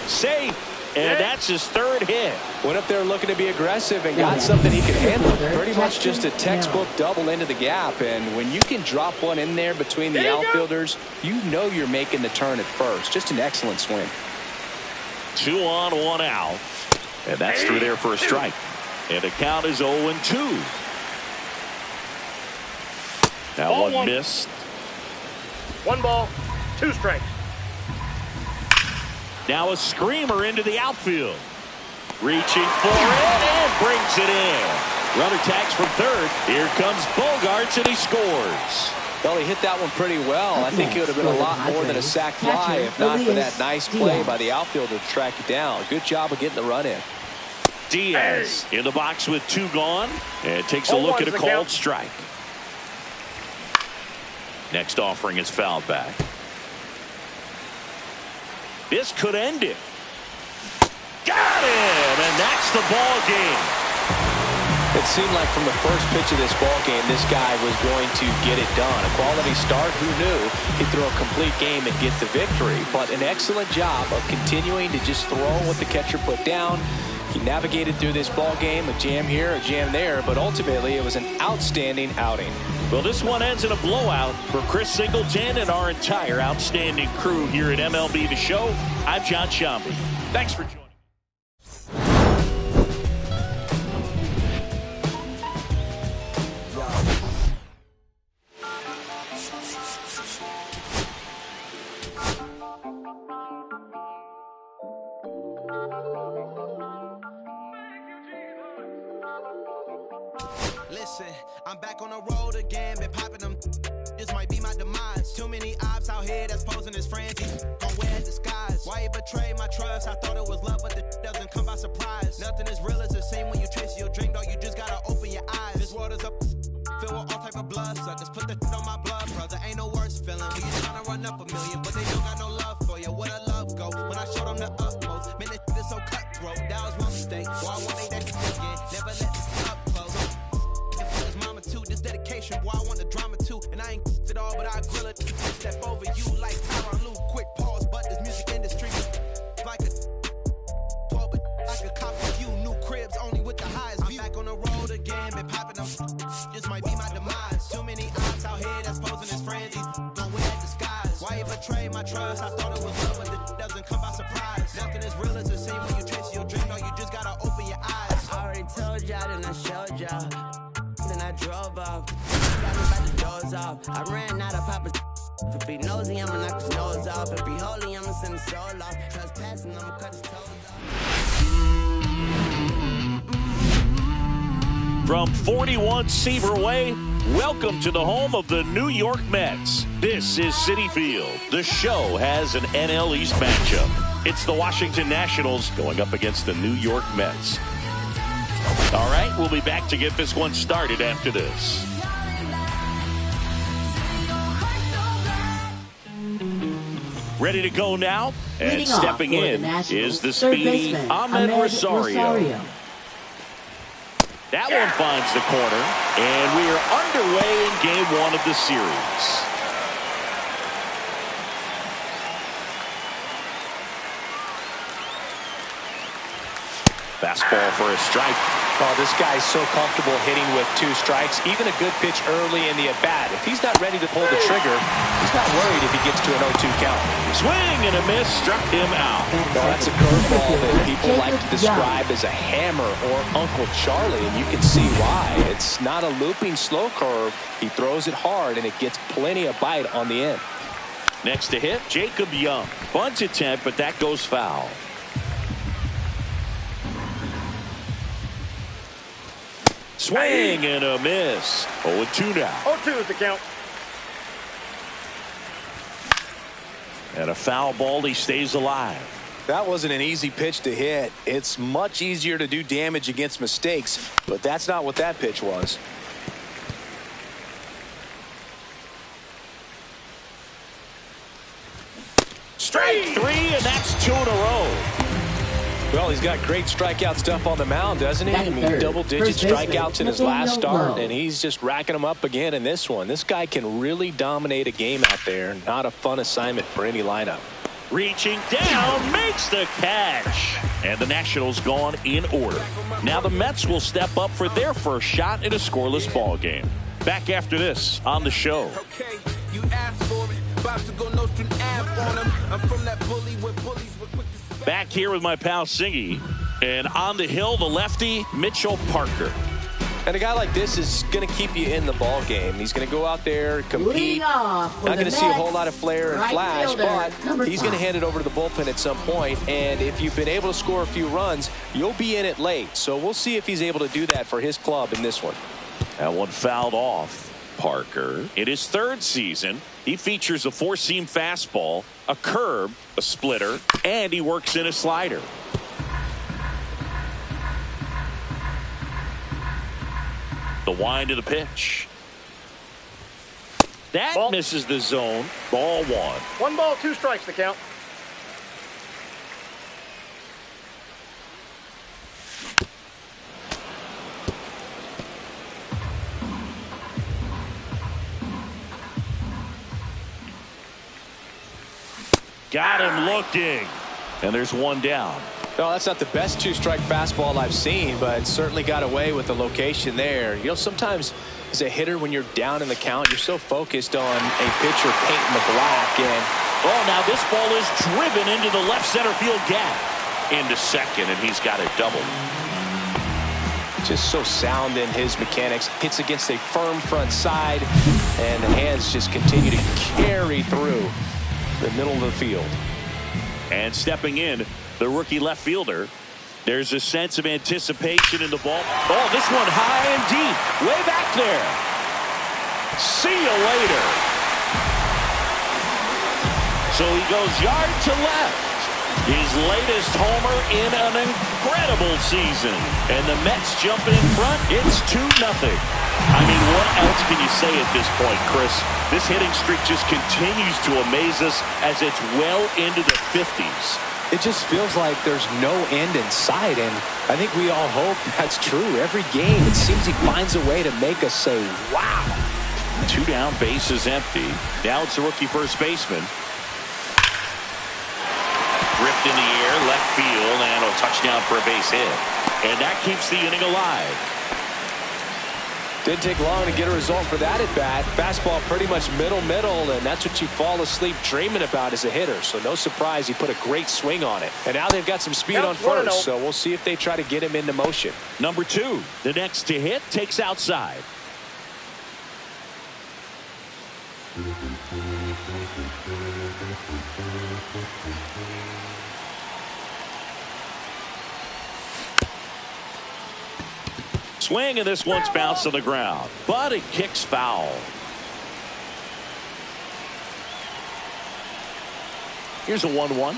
Safe. And that's his third hit. Went up there looking to be aggressive and got something he could handle. Pretty much just a textbook double into the gap. And when you can drop one in there between the outfielders, you know you're making the turn at first. Just an excellent swing. 2 on, 1 out. And that's through there for a strike. And the count is 0-2. Now one missed. 1 ball, 2 strikes. Now a screamer into the outfield. Reaching for it and brings it in. Runner tags from third. Here comes Bogaerts and he scores. Well, he hit that one pretty well. I think it would have been a lot more than a sac fly if not for that nice play by the outfielder to track it down. Good job of getting the run in. Diaz in the box with 2 gone and takes a look at a called strike. Next offering is fouled back. This could end it. Got him, and that's the ball game. It seemed like from the first pitch of this ball game, this guy was going to get it done. A quality start. Who knew he'd throw a complete game and get the victory? But an excellent job of continuing to just throw what the catcher put down. He navigated through this ball game, a jam here, a jam there, but ultimately it was an outstanding outing. Well, this one ends in a blowout. For Chris Singleton and our entire outstanding crew here at MLB The Show, I'm John Shambi. Thanks for joining. Listen, I'm back on the road again, been popping them. This might be my demise. Too many ops out here that's posing as friends. Gon' wear disguise. Why you betray my trust? I thought it was love, but the doesn't come by surprise. Nothing as real as the same when you trace your drink, dog. You just gotta open your eyes. This world is up, filled with all type of blood suckers. Put the on my blood, brother. Ain't no worse feeling when you tryna run up a million, but they don't got no love for you. Where the love go? When I showed them the utmost, man, this is so cutthroat. That was my mistake. Why won't they that again? Never let this up close. This dedication, boy, I want the drama too. And I ain't it all, but I grill it. Step over you like Tyron Lue. Quick pause, but this music industry like a 12, but like a cop for you. New cribs only with the highest view. I'm back on the road again, been popping them. This might be my demise. Too many ops out here that's posing as friends. These gon' wear disguise. Why you betray my trust? I thought it was love, but it doesn't come by surprise. Nothing as real as the same when you trace your dream. No, you just gotta open your eyes. I already told y'all, then I showed y'all. Then I drove off. Got me about to doze off. I ran out of Papa's. If it be nosy, I'ma knock his nose off. If it be holy, I'ma send his soul off. Trespassing, I'ma cut his toes off. From 41 Seaver Way, welcome to the home of the New York Mets. This is Citi Field. The show has an NL East matchup. It's the Washington Nationals going up against the New York Mets. All right, we'll be back to get this one started after this. Ready to go now. And Leading stepping off for in the Nationals, is the third speedy baseman, Ahmed Rosario. That one finds the corner. And we are underway in game one of the series. Fastball for a strike. Oh, this guy's so comfortable hitting with 2 strikes. Even a good pitch early in the at-bat. If he's not ready to pull the trigger, he's not worried if he gets to an 0-2 count. Swing and a miss, struck him out. Well, that's a curveball that people like to describe as a hammer or Uncle Charlie, and you can see why. It's not a looping slow curve. He throws it hard, and it gets plenty of bite on the end. Next to hit, Jacob Young. Bunt attempt, but that goes foul. Swing and a miss. 0-2 now. 0-2 is the count. And a foul ball. He stays alive. That wasn't an easy pitch to hit. It's much easier to do damage against mistakes, but that's not what that pitch was. Strike 3, and that's 2 in a row. Well, he's got great strikeout stuff on the mound, doesn't he? I mean, double-digit strikeouts in his last start, and he's just racking them up again in this one. This guy can really dominate a game out there. Not a fun assignment for any lineup. Reaching down, makes the catch. And the Nationals gone in order. Now the Mets will step up for their first shot in a scoreless ball game. Back after this on the show. Okay, you asked for it. About to go Nostrum Ave on him. I'm from that bully where bullies were quick to... Back here with my pal Singy, and on the hill, the lefty, Mitchell Parker. And a guy like this is going to keep you in the ball game. He's going to go out there, compete. Not going to see a whole lot of flair and flash, but he's going to hand it over to the bullpen at some point. And if you've been able to score a few runs, you'll be in it late. So we'll see if he's able to do that for his club in this one. That one fouled off. Parker, in his 3rd season, he features a 4-seam fastball, a curve, a splitter, and he works in a slider. The wind of the pitch. That ball misses the zone. Ball 1. 1 ball, 2 strikes the count. Got him looking. And there's 1 down. No, that's not the best 2-strike fastball I've seen, but certainly got away with the location there. You know, sometimes as a hitter, when you're down in the count, you're so focused on a pitcher painting the black. And oh, now this ball is driven into the left center field gap. Into second, and he's got it doubled. Just so sound in his mechanics. Hits against a firm front side, and the hands just continue to carry through the middle of the field. And stepping in, the rookie left fielder. There's a sense of anticipation in the ball. Oh, this one high and deep. Way back there. See you later. So he goes yard to left. His latest homer in an incredible season. And the Mets jump in front. It's 2-0. I mean, what else can you say at this point, Chris? This hitting streak just continues to amaze us as it's well into the 50s. It just feels like there's no end in sight, and I think we all hope that's true. Every game, it seems he finds a way to make us say, wow. 2 down, base is empty. Now it's the rookie first baseman. Ripped in the air, left field, and a touchdown for a base hit. And that keeps the inning alive. Didn't take long to get a result for that at bat. Fastball pretty much middle, and that's what you fall asleep dreaming about as a hitter. So no surprise he put a great swing on it. And now they've got some speed on first, so we'll see if they try to get him into motion. Number 2, the next to hit, takes outside. Swing, and this one's bounced to the ground, but it kicks foul. Here's a 1-1.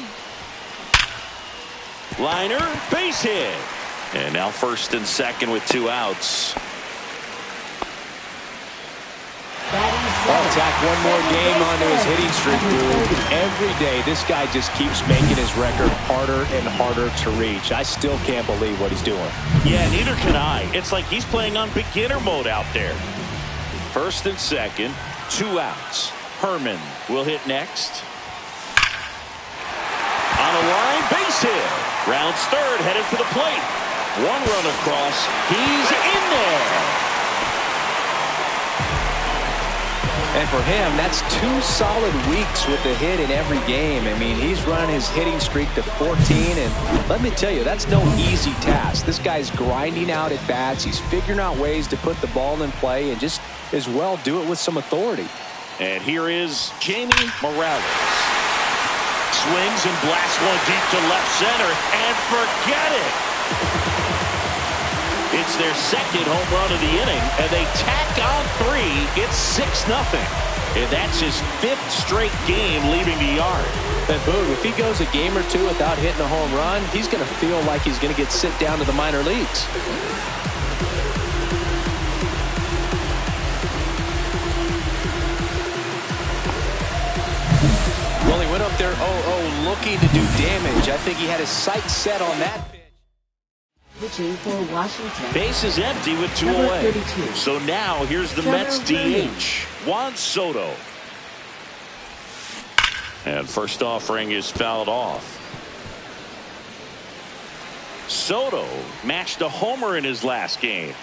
Liner, base hit. And now first and second with 2 outs. Oh, Tack one more game onto his hitting streak, dude. Every day, this guy just keeps making his record harder and harder to reach. I still can't believe what he's doing. Yeah, neither can I. It's like he's playing on beginner mode out there. First and second, 2 outs. Herman will hit next. On a line, base hit. Rounds third, headed for the plate. 1 run across. He's in there. And for him, that's 2 solid weeks with the hit in every game. I mean, he's running his hitting streak to 14, and let me tell you, that's no easy task. This guy's grinding out at bats. He's figuring out ways to put the ball in play and just as well do it with some authority. And here is Jamie Morales. Swings and blasts one deep to left center, and forget it. It's their second home run of the inning, and they tack on 3. It's 6-0. And that's his 5th straight game leaving the yard. And Boog, if he goes a game or 2 without hitting a home run, he's going to feel like he's going to get sent down to the minor leagues. Well, he went up there 0-0 looking to do damage. I think he had his sights set on that pitch. Pitching for Washington. Base is empty with 2 Number away. 32. So now here's the Mets DH, Juan Soto. And first offering is fouled off. Soto matched a homer in his last game.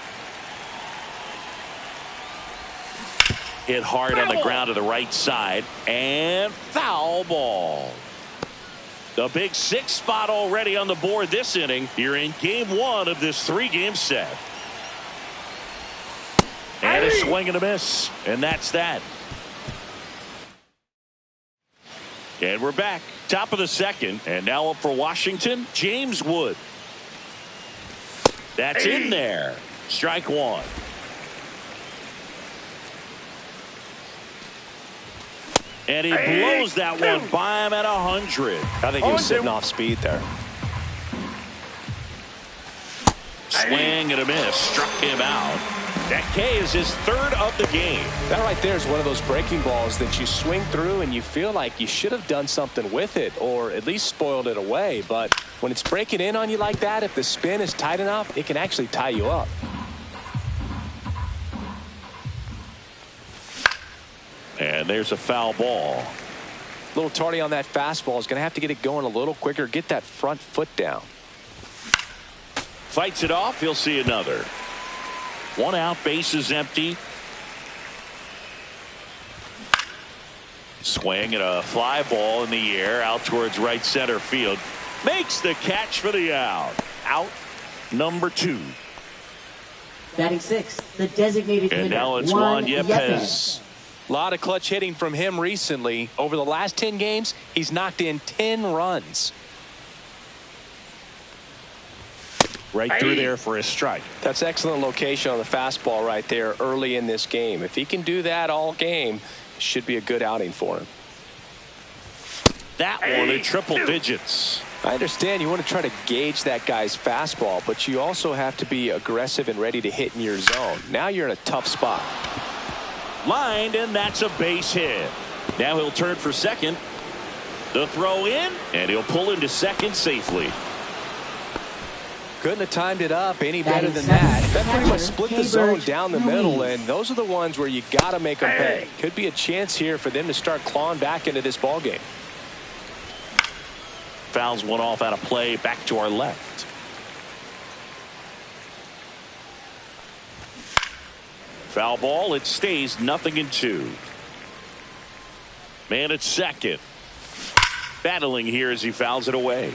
Hit hard on the ground to the right side, and foul ball. The big 6 spot already on the board this inning. You're in game 1 of this 3-game set. And a swing and a miss. And that's that. And we're back. Top of the second. And now up for Washington, James Wood. That's in there. Strike 1. And he blows that one by him at 100. I think he was sitting off speed there. Swing and a miss. Struck him out. That K is his 3rd of the game. That right there is one of those breaking balls that you swing through and you feel like you should have done something with it or at least spoiled it away. But when it's breaking in on you like that, if the spin is tight enough, it can actually tie you up. And there's a foul ball. A little tardy on that fastball. Is going to have to get it going a little quicker. Get that front foot down. Fights it off. He'll see another. 1 out. Base is empty. Swing and a fly ball in the air out towards right center field. Makes the catch for the out. Out number 2. Batting 6, the designated and hitter, now it's Juan Juan Yepez. A lot of clutch hitting from him recently. Over the last 10 games, he's knocked in 10 runs. Right through there for a strike. That's excellent location on the fastball right there early in this game. If he can do that all game, it should be a good outing for him. That one in triple digits. I understand you want to try to gauge that guy's fastball, but you also have to be aggressive and ready to hit in your zone. Now you're in a tough spot. Lined, and that's a base hit. Now he'll turn for second. The throw in, and he'll pull into second safely. Couldn't have timed it up any better than that. That pretty much split the zone down the middle, and those are the ones where you got to make them pay. Could be a chance here for them to start clawing back into this ball game. Fouls one off out of play, back to our left. Foul ball, it stays 0-2. Man at second. Battling here as he fouls it away.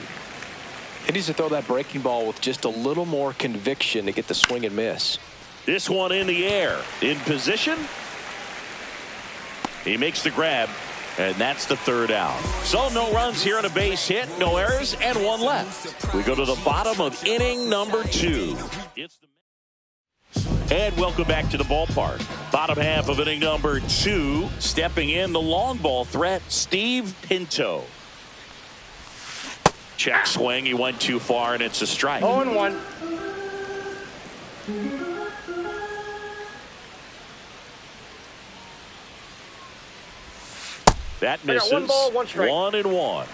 He needs to throw that breaking ball with just a little more conviction to get the swing and miss. This one in the air. In position. He makes the grab. And that's the third out. So no runs here on a base hit, no errors, and one left. We go to the bottom of inning number 2. And welcome back to the ballpark. Bottom half of inning number 2. Stepping in the long ball threat, Steve Pinto. Check swing. He went too far, and it's a strike. 0-1. That misses. 1 ball, 1 strike. 1-1.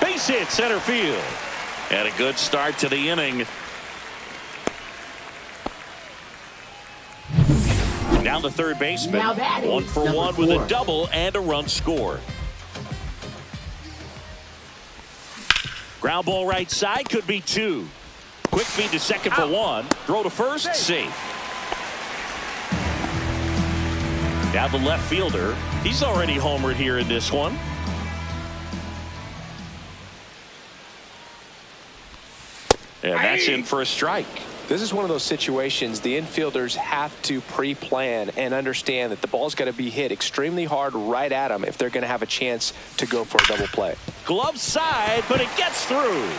Base hit center field. And a good start to the inning. Down the third baseman. 1 for 1 with a double and a run scored. Ground ball right side, could be 2. Quick feed to second for 1. Throw to first, safe. Now the left fielder. He's already homered here in this one. And that's in for a strike. This is one of those situations the infielders have to pre-plan and understand that the ball's got to be hit extremely hard right at them if they're going to have a chance to go for a double play. Glove side, but it gets through.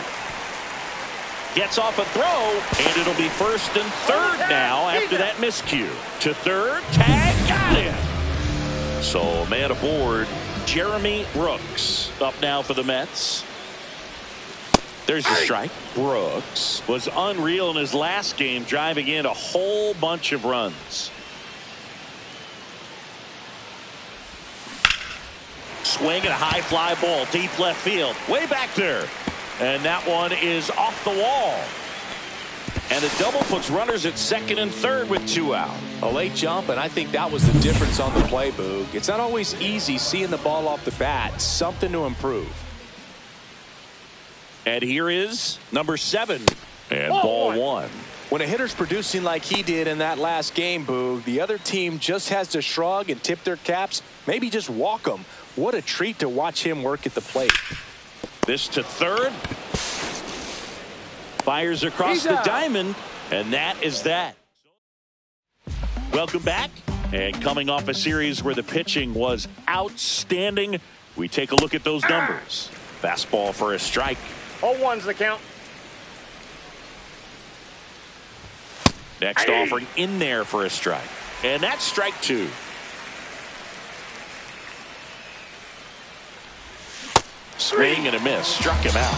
Gets off a throw, and it'll be first and third now after that miscue. To third, tag, got him. So man aboard, Jeremy Brooks up now for the Mets. There's the strike. Brooks was unreal in his last game, driving in a whole bunch of runs. Swing and a high fly ball, deep left field, way back there. And that one is off the wall. And the double puts runners at second and third with 2 out. A late jump, and I think that was the difference on the play, Boog. It's not always easy seeing the ball off the bat. Something to improve. And here is number 7. And ball 1. When a hitter's producing like he did in that last game, Boog, the other team just has to shrug and tip their caps, maybe just walk them. What a treat to watch him work at the plate. This to third. Fires across the diamond, and that is that. Welcome back. And coming off a series where the pitching was outstanding, we take a look at those numbers. Fastball for a strike. 0-1's the count. Next offering in there for a strike. And that's strike 2. Swing and a miss. Struck him out.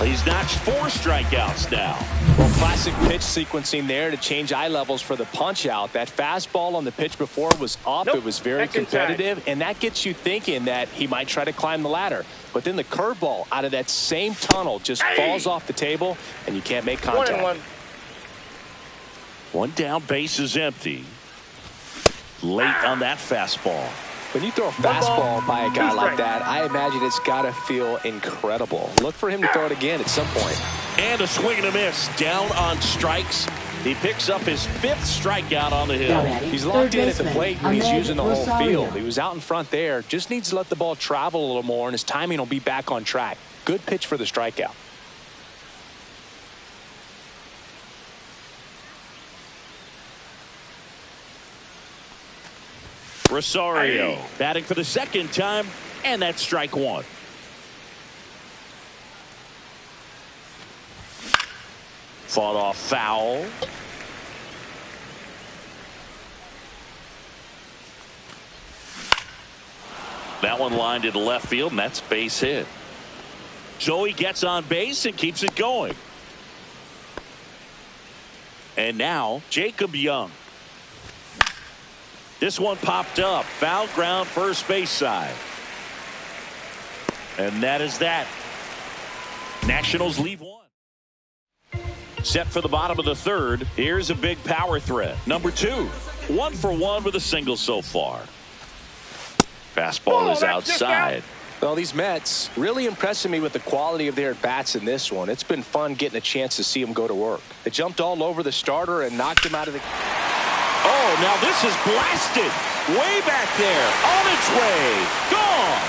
He's notched 4 strikeouts now. Well, classic pitch sequencing there to change eye levels for the punch out. That fastball on the pitch before was up. It was very competitive, and that gets you thinking that he might try to climb the ladder. But then the curveball out of that same tunnel just falls off the table, and you can't make contact. 1-1. One down, base is empty. Late on that fastball. When you throw a fastball by a guy like that, I imagine it's got to feel incredible. Look for him to throw it again at some point. And a swing and a miss. Down on strikes. He picks up his 5th strikeout on the hill. He's locked in at the plate when he's using the whole field. He was out in front there. Just needs to let the ball travel a little more, and his timing will be back on track. Good pitch for the strikeout. Rosario batting for the second time, and that's strike 1. Fought off foul. That one lined into left field, and that's base hit. So he gets on base and keeps it going. And now Jacob Young. This one popped up. Foul ground, first base side. And that is that. Nationals leave 1. Set for the bottom of the third. Here's a big power threat. Number 2. 1 for 1 with a single so far. Fastball is outside. Well, these Mets really impressing me with the quality of their at-bats in this one. It's been fun getting a chance to see them go to work. They jumped all over the starter and knocked him out of the... Oh, now this is blasted. Way back there. On its way. Gone.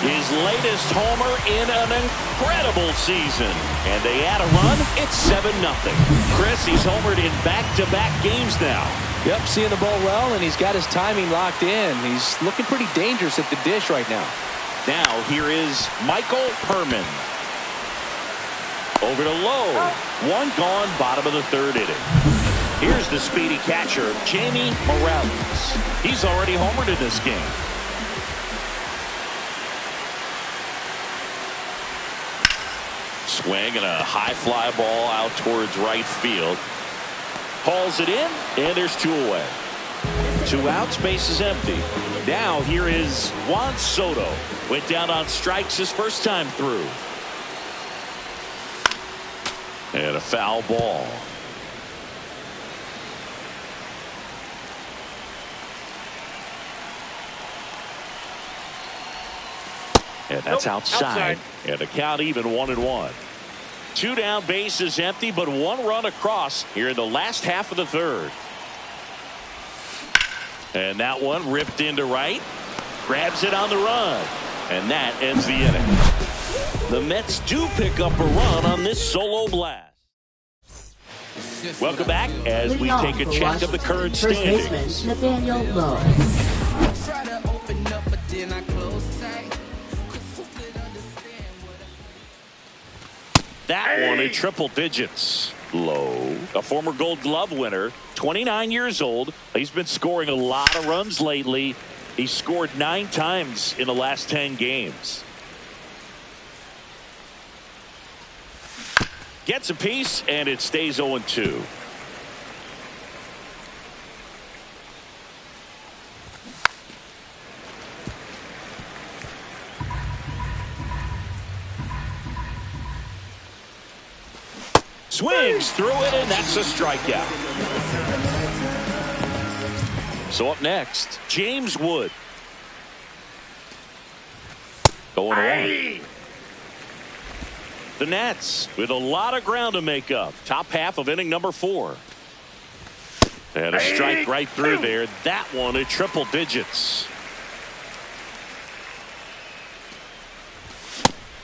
His latest homer in an incredible season. And they add a run. It's 7-0. Chris, he's homered in back-to-back games now. Yep, seeing the ball well, and he's got his timing locked in. He's looking pretty dangerous at the dish right now. Now here is Michael Herman. Over to Lowe. One gone, bottom of the third inning. Here's the speedy catcher, Jamie Morales. He's already homered in this game. swing and a high fly ball out towards right field. Hauls it in, and there's 2 away. 2 outs, base is empty. Now here is Juan Soto. Went down on strikes his first time through. And a foul ball. And that's outside. And the count even 1-1. 2 down, bases empty, but 1 run across here in the last half of the third. And that one ripped into right. Grabs it on the run. And that ends the inning. The Mets do pick up a run on this solo blast. Welcome back as we take a check of the current standings. Nathaniel Lowe. That one in triple digits. Low, a former Gold Glove winner, 29 years old. He's been scoring a lot of runs lately. He scored 9 times in the last 10 games. Gets a piece, and it stays 0-2. Swings through it, and that's a strikeout. So up next, James Wood. Going away. The Nats with a lot of ground to make up. Top half of inning number 4. And a strike right through there. That one at triple digits.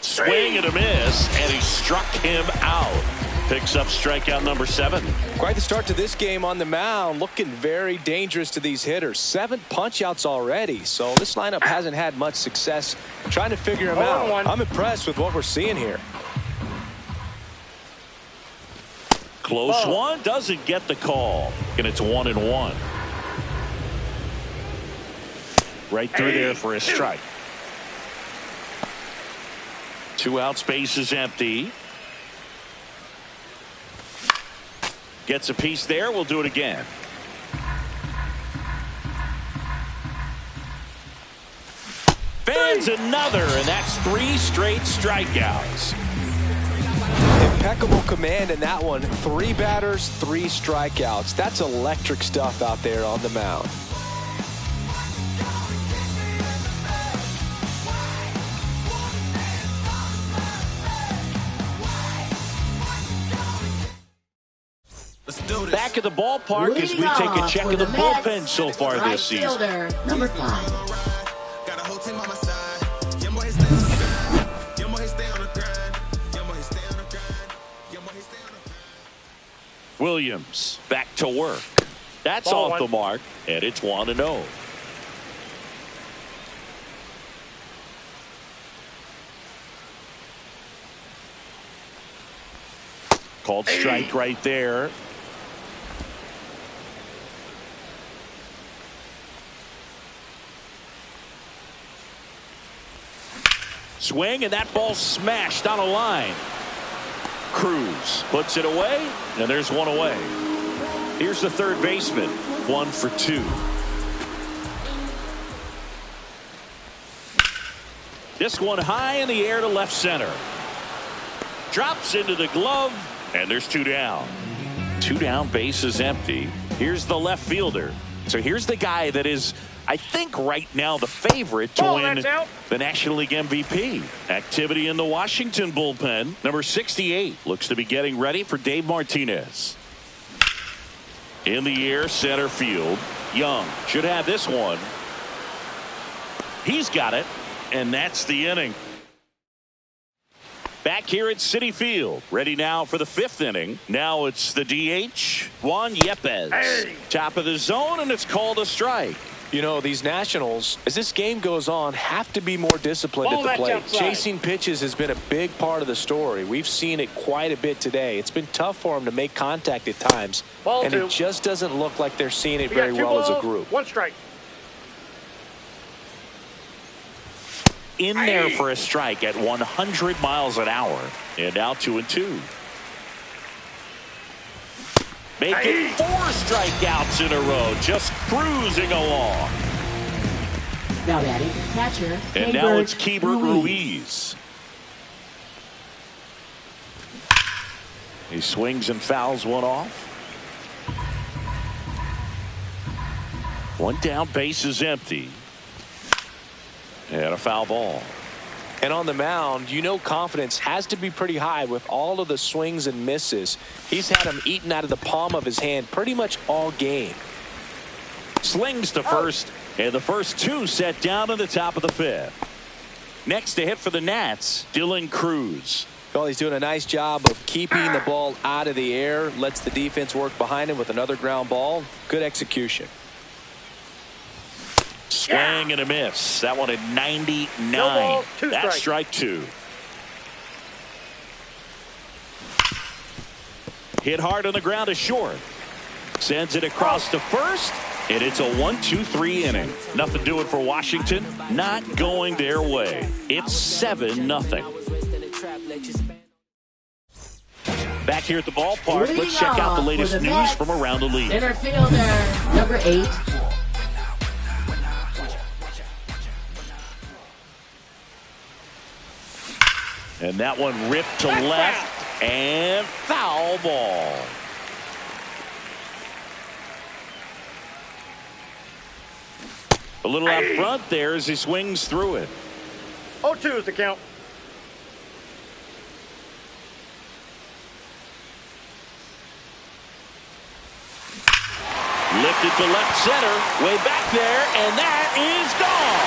Swing and a miss, and he struck him out. Picks up strikeout number 7. Quite the start to this game on the mound. Looking very dangerous to these hitters. 7 punch-outs already. So this lineup hasn't had much success trying to figure him out. I'm impressed with what we're seeing here. Close one. Doesn't get the call. And it's 1-1. Right through there for a strike. 2 outs, base is empty. Gets a piece there. We'll do it again. Fans another, and that's 3 straight strikeouts. Impeccable command in that one. 3 batters, 3 strikeouts. That's electric stuff out there on the mound. Back at the ballpark as we take a check of the bullpen so far this season. Fielder, number 5. Williams back to work. That's off the mark, and it's 1-0. Called strike right there. Swing, and that ball smashed on a line. Cruz puts it away, and there's 1 away. Here's the third baseman, 1 for 2. This one high in the air to left center. Drops into the glove, and there's 2 down. 2 down, base is empty. Here's the left fielder. So here's the guy that is, I think, right now the favorite to win the National League MVP. Activity in the Washington bullpen. Number 68 looks to be getting ready for Dave Martinez. In the air, center field. Young should have this one. He's got it, and that's the inning. Back here at Citi Field, ready now for the 5th inning. Now it's the DH, Juan Yepez. Top of the zone, and it's called a strike. You know, these Nationals, as this game goes on, have to be more disciplined at the plate. Chasing pitches has been a big part of the story. We've seen it quite a bit today. It's been tough for them to make contact at times, and it just doesn't look like they're seeing it very well as a group. 1 strike. in there for a strike at 100 miles an hour. And now 2-2. Making 4 strikeouts in a row, just cruising along. Now batting, catcher. And now it's Keibert Ruiz. He swings and fouls one off. One down, base is empty. And a foul ball. And on the mound, you know confidence has to be pretty high with all of the swings and misses. He's had them eaten out of the palm of his hand pretty much all game. Slings to first, and the first 2 set down in the top of the 5th. Next to hit for the Nats, Dylan Cruz. Well, he's doing a nice job of keeping the ball out of the air. Lets the defense work behind him with another ground ball. Good execution. Swing and a miss. That one at 99. No ball, 2 That's strike. strike 2. Hit hard on the ground to short. Sends it across to first. And it's a 1-2-3 inning. Nothing doing for Washington. Not going their way. It's 7-0. Back here at the ballpark, let's check out the latest news from around the league. Center fielder, number 8. And that one ripped to left and foul ball. A little out front there as he swings through it. 0-2 is the count. Lifted to left center, way back there, and that is gone.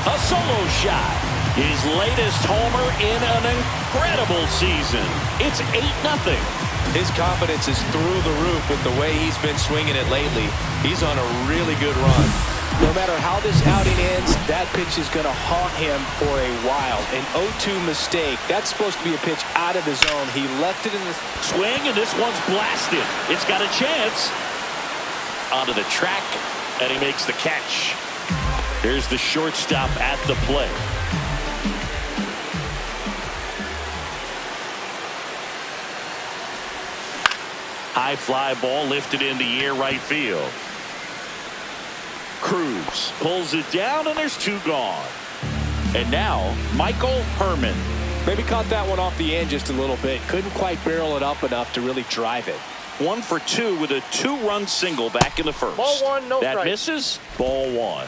A solo shot. His latest homer in an incredible season. It's 8-0. His confidence is through the roof with the way he's been swinging it lately. He's on a really good run. No matter how this outing ends, that pitch is going to haunt him for a while. An 0-2 mistake. That's supposed to be a pitch out of his zone. He left it in the swing, and this one's blasted. It's got a chance. Onto the track, and he makes the catch. Here's the shortstop at the plate. High fly ball lifted in the air right field. Cruz pulls it down, and there's 2 gone. And now Michael Herman. maybe caught that one off the end just a little bit. Couldn't quite barrel it up enough to really drive it. 1 for 2 with a 2-run single back in the first. Ball 1, no that strike. misses. Ball 1.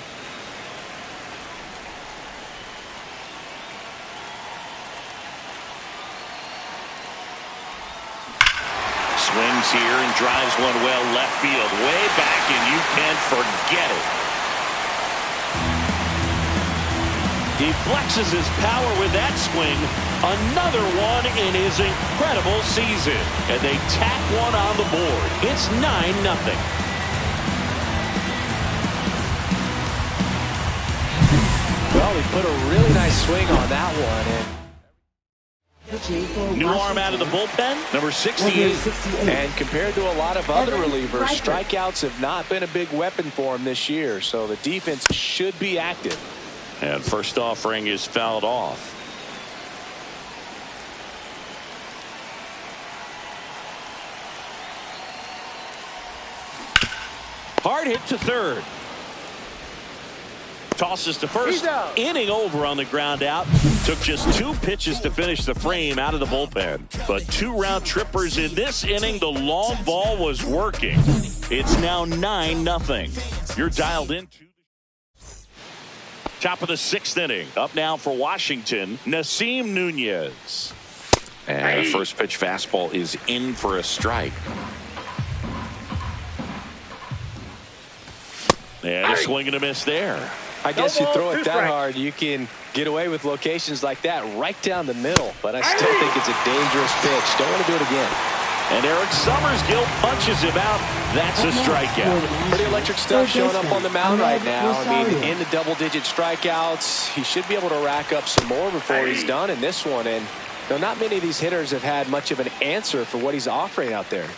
Swings here and drives one well left field, way back, and you can forget it. He flexes his power with that swing. Another one in his incredible season. And they tack one on the board. It's 9-0. Well, he put a really nice swing on that one. New arm out of the bullpen, number 68. And compared to a lot of other relievers, strikeouts have not been a big weapon for him this year. So the defense should be active. And first offering is fouled off. Hard hit to third. Tosses to first. Inning over on the ground out. Took just 2 pitches to finish the frame out of the bullpen. But 2 round trippers in this inning. The long ball was working. It's now 9-0. You're dialed into top of the 6th inning. Up now for Washington, Nasim Nunez. And the first pitch fastball is in for a strike. And a swing and a miss there. I guess you throw it that hard, you can get away with locations like that right down the middle. But I still think it's a dangerous pitch. Don't want to do it again. And Eric Summersgill punches him out. That's a strikeout. Pretty electric stuff showing up on the mound right now. I mean, in the double-digit strikeouts, he should be able to rack up some more before he's done in this one. And not many of these hitters have had much of an answer for what he's offering out there.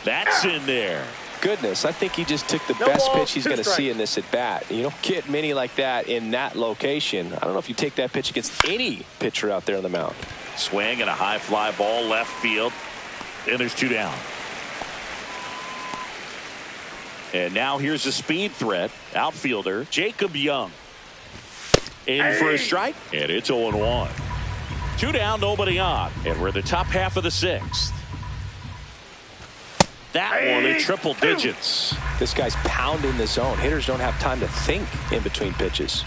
That's in there. goodness. I think he just took the No best ball, pitch he's 2 going to strikes. see in this at-bat. You don't get many like that in that location. I don't know if you take that pitch against any pitcher out there on the mound. Swing and a high fly ball left field. And there's 2 down. And now here's a speed threat. Outfielder Jacob Young. In for a strike. And it's 0-1. 2 down, nobody on. And we're in the top half of the 6th. That one in triple digits. This guy's pounding the zone. Hitters don't have time to think in between pitches.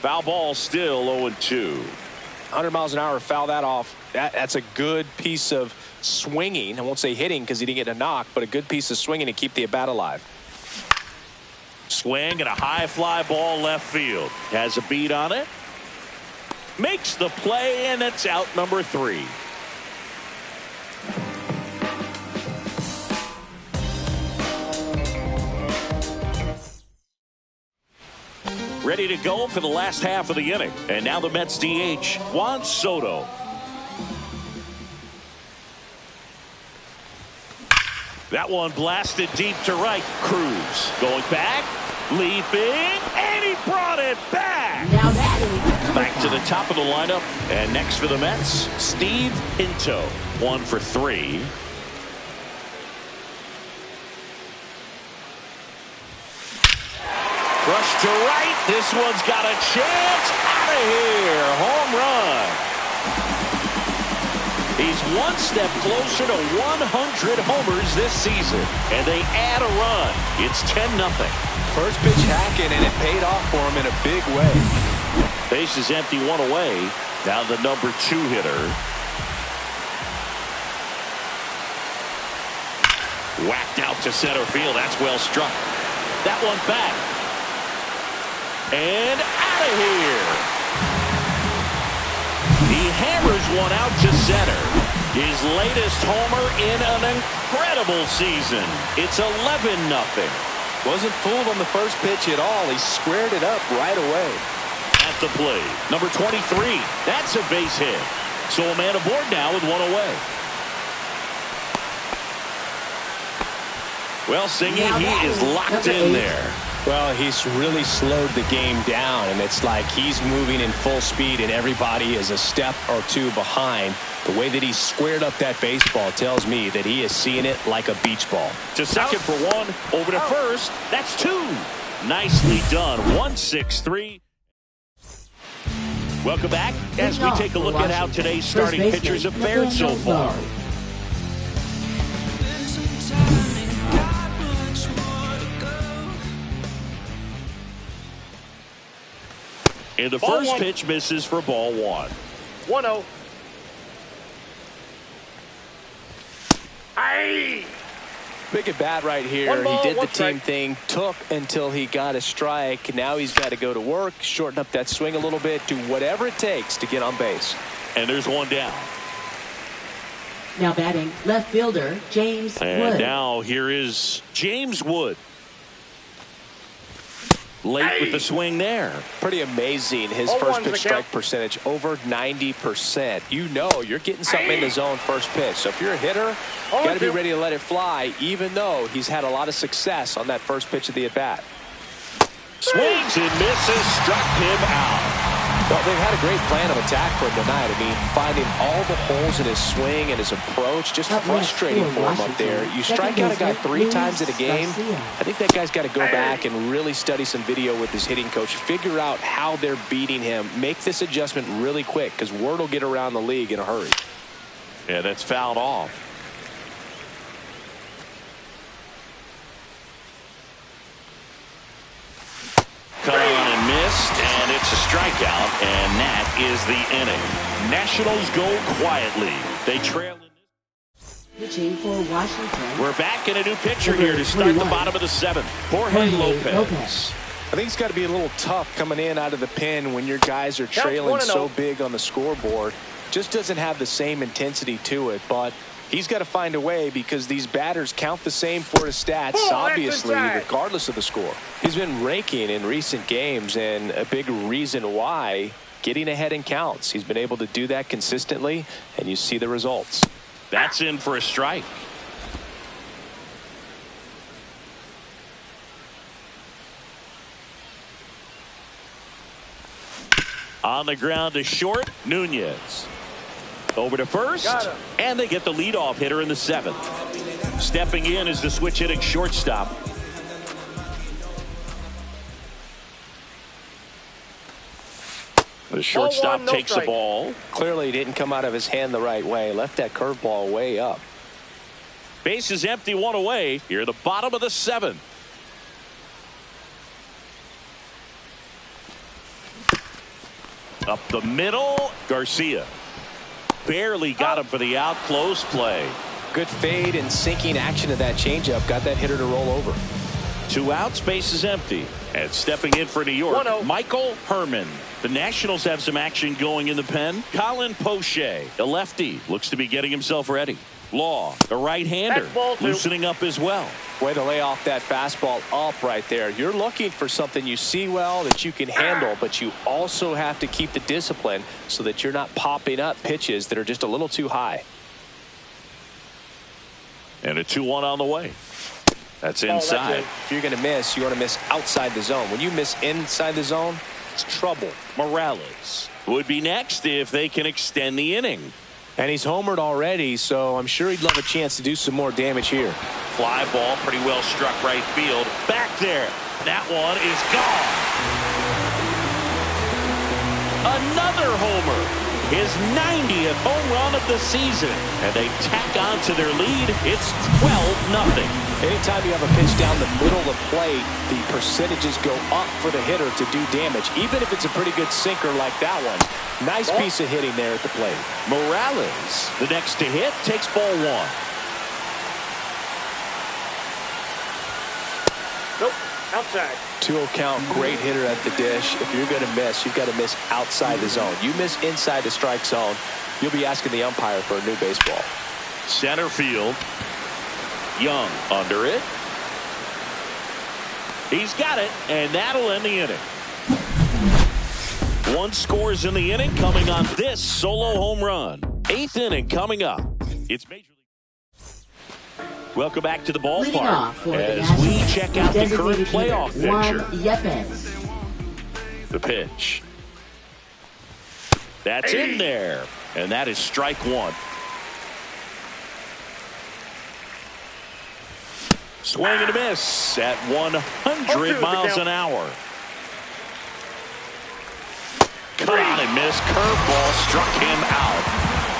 Foul ball still 0-2. 100 miles an hour, foul that off. That's a good piece of swinging. I won't say hitting because he didn't get a knock, but a good piece of swinging to keep the at-bat alive. Swing and a high fly ball left field. Has a beat on it. Makes the play, and it's out number 3. Ready to go for the last half of the inning. And now the Mets DH, Juan Soto. That one blasted deep to right. Cruz going back, leaping, and he brought it back. Now batting. Back to the top of the lineup. And next for the Mets, Steve Pinto. 1 for 3. Rush to right. This one's got a chance. Out of here. Home run. He's one step closer to 100 homers this season. And they add a run. It's 10-0. First pitch hacking, and it paid off for him in a big way. Base is empty, 1 away. Now the number 2 hitter. Whacked out to center field. That's well struck. That one back. And out of here. He hammers one out to center. His latest homer in an incredible season. It's 11-0. Wasn't fooled on the first pitch at all. He squared it up right away. At the plate, number 23. That's a base hit. So a man aboard now with 1 away. Well, Singy, he is locked in there. Well, he's really slowed the game down, and it's like he's moving in full speed, and everybody is a step or 2 behind. The way that he squared up that baseball tells me that he is seeing it like a beach ball. To second for 1, over to first. That's 2. Nicely done. 1-6-3. Welcome back as we take a look at how today's starting pitchers have fared so far. And the first pitch misses for ball 1. 1-0. Aye. Big at bat right here. One ball, he did one the team strike. thing, took until he got a strike. Now he's got to go to work, shorten up that swing a little bit, do whatever it takes to get on base. And there's 1 down. Now batting, left fielder, James And Wood. now here is James Wood. Late with the swing there. Pretty amazing. His 0-1 first to the pitch strike count. percentage over 90%. You know you're getting something in the zone first pitch. So if you're a hitter, you got to be 0-2. ready to let it fly, even though he's had a lot of success on that first pitch of the at-bat. Swings and misses, struck him out. Well, they've had a great plan of attack for him tonight. I mean, finding all the holes in his swing and his approach, just frustrating for him up there. You strike out a guy 3 times in a game. I think that guy's got to go back and really study some video with his hitting coach, figure out how they're beating him, make this adjustment really quick, because word will get around the league in a hurry. Yeah, that's fouled off. Cut on and missed, and it's a strikeout, and that is the inning. Nationals go quietly. They trail. Pitching for Washington. We're back in a new pitcher here to start the bottom of the 7th. Jorge Lopez. I think it's got to be a little tough coming in out of the pen when your guys are trailing so big on the scoreboard. Just doesn't have the same intensity to it, but he's got to find a way because these batters count the same for his stats, obviously, regardless of the score. He's been raking in recent games, and a big reason why, getting ahead in counts. He's been able to do that consistently, and you see the results. That's in for a strike. On the ground to short, Nunez. Over to first, and they get the leadoff hitter in the 7th. Stepping in is the switch hitting shortstop. The shortstop takes the ball. Clearly didn't come out of his hand the right way. Left that curveball way up. Base is empty, 1 away. Here at the bottom of the 7th. Up the middle, Garcia. Barely got him for the out. Close play. Good fade and sinking action of that changeup. Got that hitter to roll over. 2 outs, base is empty. And stepping in for New York, Michael Herman. The Nationals have some action going in the pen. Colin Poche, a lefty, looks to be getting himself ready. Law, a right-hander, loosening up as well. Way to lay off that fastball up right there. You're looking for something you see well that you can handle, but you also have to keep the discipline so that you're not popping up pitches that are just a little too high. And a 2-1 on the way. That's inside. If you're going to miss, you want to miss outside the zone. When you miss inside the zone, it's trouble. Morales would be next if they can extend the inning. And he's homered already, so I'm sure he'd love a chance to do some more damage here. Fly ball, pretty well struck right field. Back there. That one is gone. Another homer. His 90th home run of the season. And they tack on to their lead. It's 12-0. Anytime you have a pitch down the middle of the plate, the percentages go up for the hitter to do damage, even if it's a pretty good sinker like that one. Nice piece of hitting there at the plate. Morales, the next to hit, takes ball 1. Nope, outside. 2-0 count, great hitter at the dish. If you're going to miss, you've got to miss outside the zone. You miss inside the strike zone, you'll be asking the umpire for a new baseball. Center field. Young under it. He's got it, and that'll end the inning. 1 scores in the inning coming on this solo home run. 8th inning coming up. It's Major League. Welcome back to the ballpark as we check out the current playoff picture. The pitch. That's in there, and that is strike 1. Swing and a miss at 100 miles an hour. Cut on and miss. Curveball struck him out.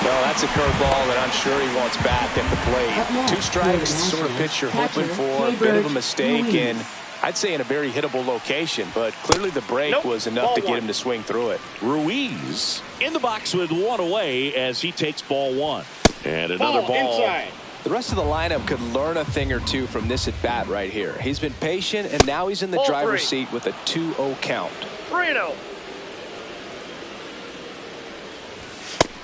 Well, that's a curveball that I'm sure he wants back at the plate. 2 strikes, sort of pitch you're hoping for. Bit of a mistake, and I'd say in a very hittable location, but clearly the break was enough to get him to swing through it. Ruiz in the box with 1 away as he takes ball 1. And another ball. Inside. The rest of the lineup could learn a thing or two from this at-bat right here. He's been patient, and now he's in the driver's seat with a 2-0 count. 3-0.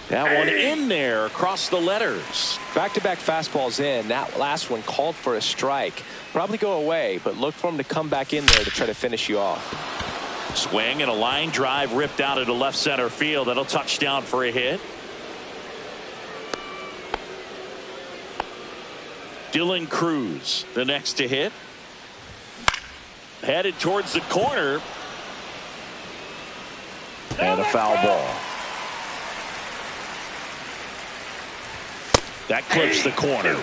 That one in there across the letters. Back-to-back fastballs in. That last one called for a strike. Probably go away, but look for him to come back in there to try to finish you off. Swing and a line drive ripped out into left center field. That'll touch down for a hit. Dylan Cruz, the next to hit. Headed towards the corner. And a foul ball. That clips the corner.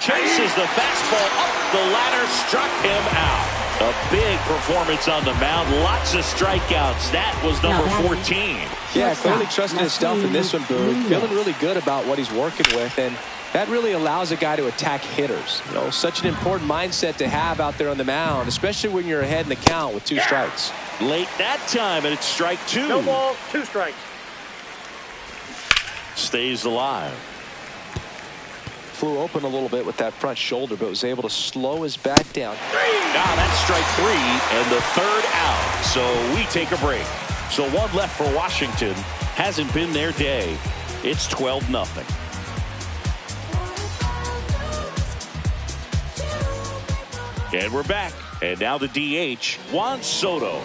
Chases the fastball up the ladder, struck him out. A big performance on the mound. Lots of strikeouts. That was number 14. Yeah, clearly trusting his stuff in this one, Boog. Feeling really good about what he's working with, and that really allows a guy to attack hitters. You know, such an important mindset to have out there on the mound, especially when you're ahead in the count with 2 strikes. Late that time, and it's strike 2. No balls, 2 strikes. Stays alive. Flew open a little bit with that front shoulder, but was able to slow his bat down. Now that's strike 3 and the 3rd out. So we take a break. So 1 left for Washington. Hasn't been their day. It's 12-0. And we're back. And now the DH, Juan Soto.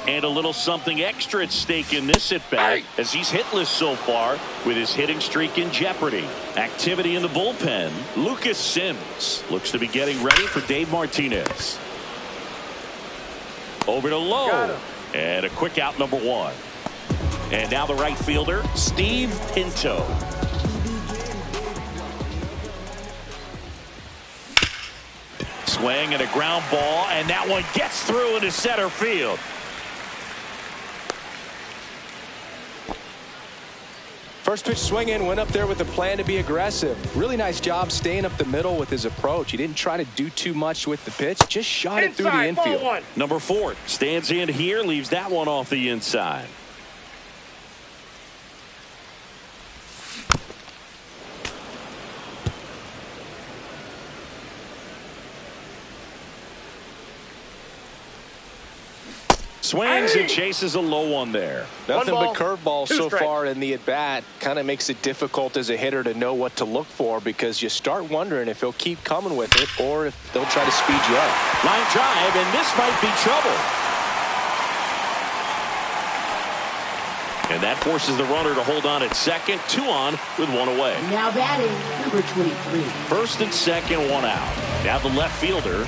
And a little something extra at stake in this at-bat as he's hitless so far with his hitting streak in jeopardy. Activity in the bullpen. Lucas Sims looks to be getting ready for Dave Martinez. Over to Lowe. And a quick out, number 1. And now the right fielder, Steve Pinto. Swing and a ground ball, and that one gets through into center field. First pitch swinging, went up there with a plan to be aggressive. Really nice job staying up the middle with his approach. He didn't try to do too much with the pitch, just shot it through the infield. Number 4 stands in here, leaves that one off the inside. Swings and chases a low one there. Nothing but curveballs so far in the at-bat. Kind of makes it difficult as a hitter to know what to look for because you start wondering if he'll keep coming with it or if they'll try to speed you up. Line drive, and this might be trouble. And that forces the runner to hold on at second. 2 on with 1 away. Now batting, number 23. First and second, 1 out. Now the left fielder.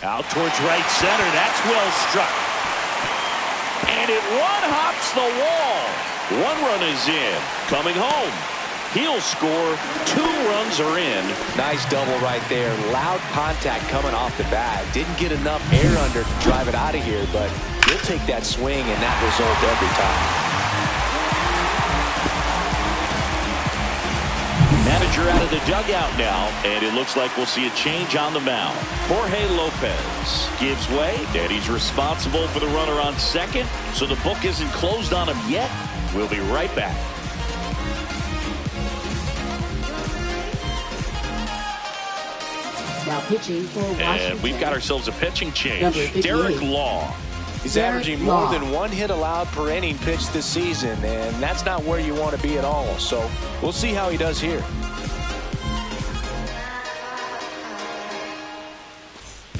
Out towards right center. That's well struck. And it one-hops the wall. 1 run is in. Coming home. He'll score. 2 runs are in. Nice double right there. Loud contact coming off the bat. Didn't get enough air under to drive it out of here, but he'll take that swing and that result every time. Manager out of the dugout now, and it looks like we'll see a change on the mound. Jorge Lopez gives way, and he's responsible for the runner on second, so the book isn't closed on him yet. We'll be right back. Now pitching for Washington. And we've got ourselves a pitching change. Derek Law. He's averaging more than 1 hit allowed per inning pitched this season, and that's not where you want to be at all. So we'll see how he does here.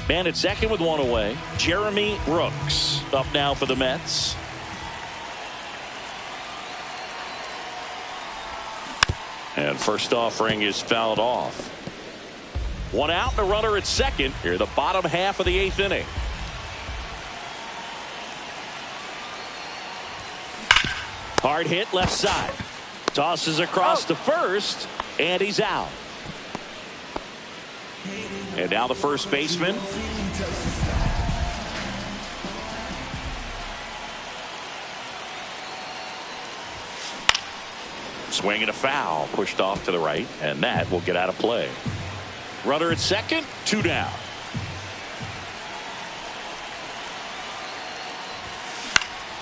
Man at second with 1 away. Jeremy Brooks up now for the Mets. And first offering is fouled off. 1 out and a runner at second. Here the bottom half of the 8th inning. Hard hit left side. Tosses across to first, and he's out. And now the first baseman. Swing and a foul, pushed off to the right, and that will get out of play. Runner at second, 2 down.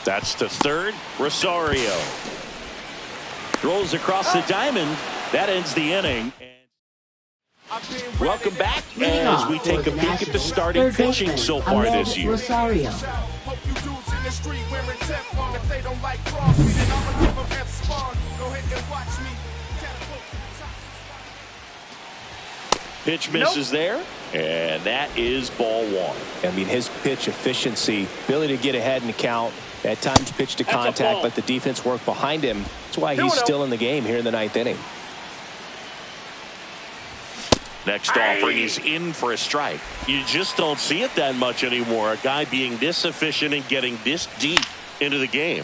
That's to third. Rosario throws across the diamond. That ends the inning. Welcome back as we take a peek at the starting pitching so far this year. Rosario. Pitch misses there, and that is ball 1. I mean, his pitch efficiency, ability to get ahead in the count, at times pitch to contact, let the defense work behind him. That's why he's still in the game here in the 9th inning. Next offering is in for a strike. You just don't see it that much anymore. A guy being this efficient and getting this deep into the game.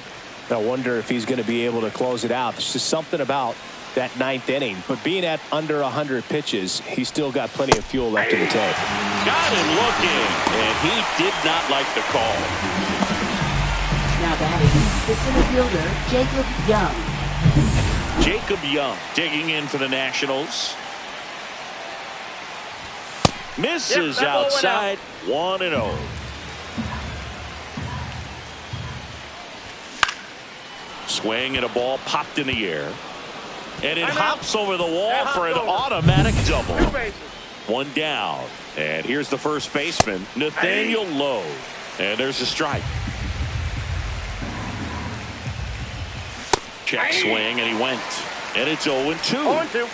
I wonder if he's going to be able to close it out. There's just something about that 9th inning. But being at under 100 pitches, he's still got plenty of fuel left in the tank. Got him looking, and he did not like the call. Now batting, the center fielder, Jacob Young. Jacob Young digging in for the Nationals. Misses outside, 1-0. Swing and a ball popped in the air. And it hops over the wall for an automatic double. 1 down. And here's the first baseman, Nathaniel Lowe. And there's a strike. Check swing, and he went. And it's 0-2. 0-2.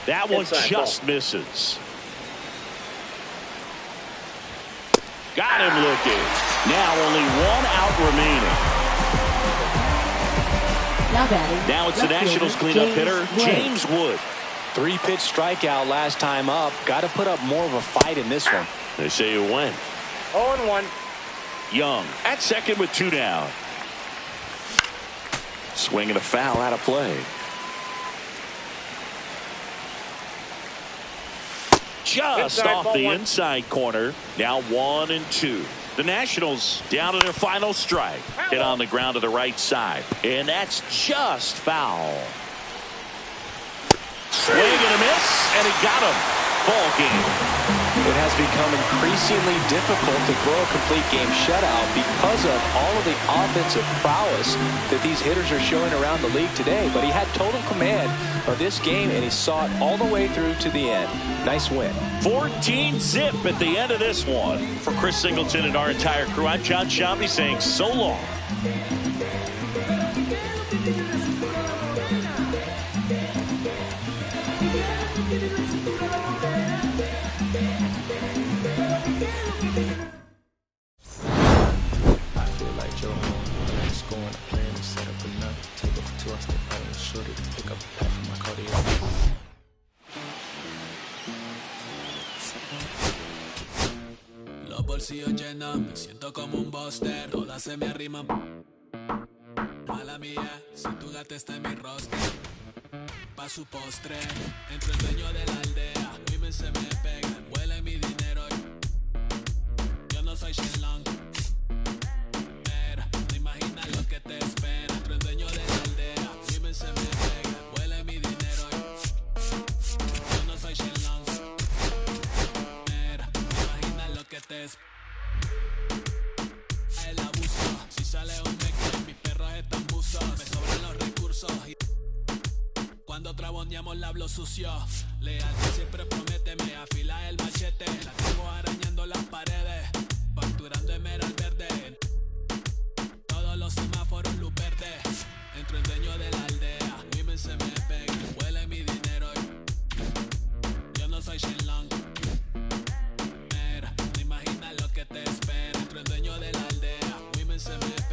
That one just misses. Got him looking. Now only 1 out remaining. Now batting. Now it's the Nationals cleanup hitter, James Wood. 3-pitch strikeout last time up. Got to put up more of a fight in this one. They say you win. 0-1. Young at second with 2 down. Swinging a foul out of play. Just Inside, off ball the 1. inside corner. Now 1-2. The Nationals down to their final strike. Hit on the ground to the right side. And that's just foul. Swing and a miss, and he got him. Ball game. It has become increasingly difficult to throw a complete game shutout because of all of the offensive prowess that these hitters are showing around the league today. But he had total command of this game, and he saw it all the way through to the end. Nice win. 14-zip at the end of this one. For Chris Singleton and our entire crew, I'm John Shambi saying so long. Los bolsillos llenos, me siento como un buster. Todas se me arriman. Mala mía, si tu gata está en mi roster. Pa' su postre, entre el dueño de la aldea. Women se me pegan, huele mi dinero. Yo no soy Shenlong. Mira, no imaginas lo que te espera. Entre el dueño de la aldea. Women se me pegan, huele mi dinero. Yo no soy Shenlong. Mira, no imaginas lo que te espera. El abuso, si sale un meque, mis perros están buzos. Me sobran los recursos. Cuando traboneamos la hablo sucio. Leal que siempre promete, me afila el machete. La tengo arañando las paredes, facturando emerald verde. Todos los semáforos luz verde. Entre el dueño de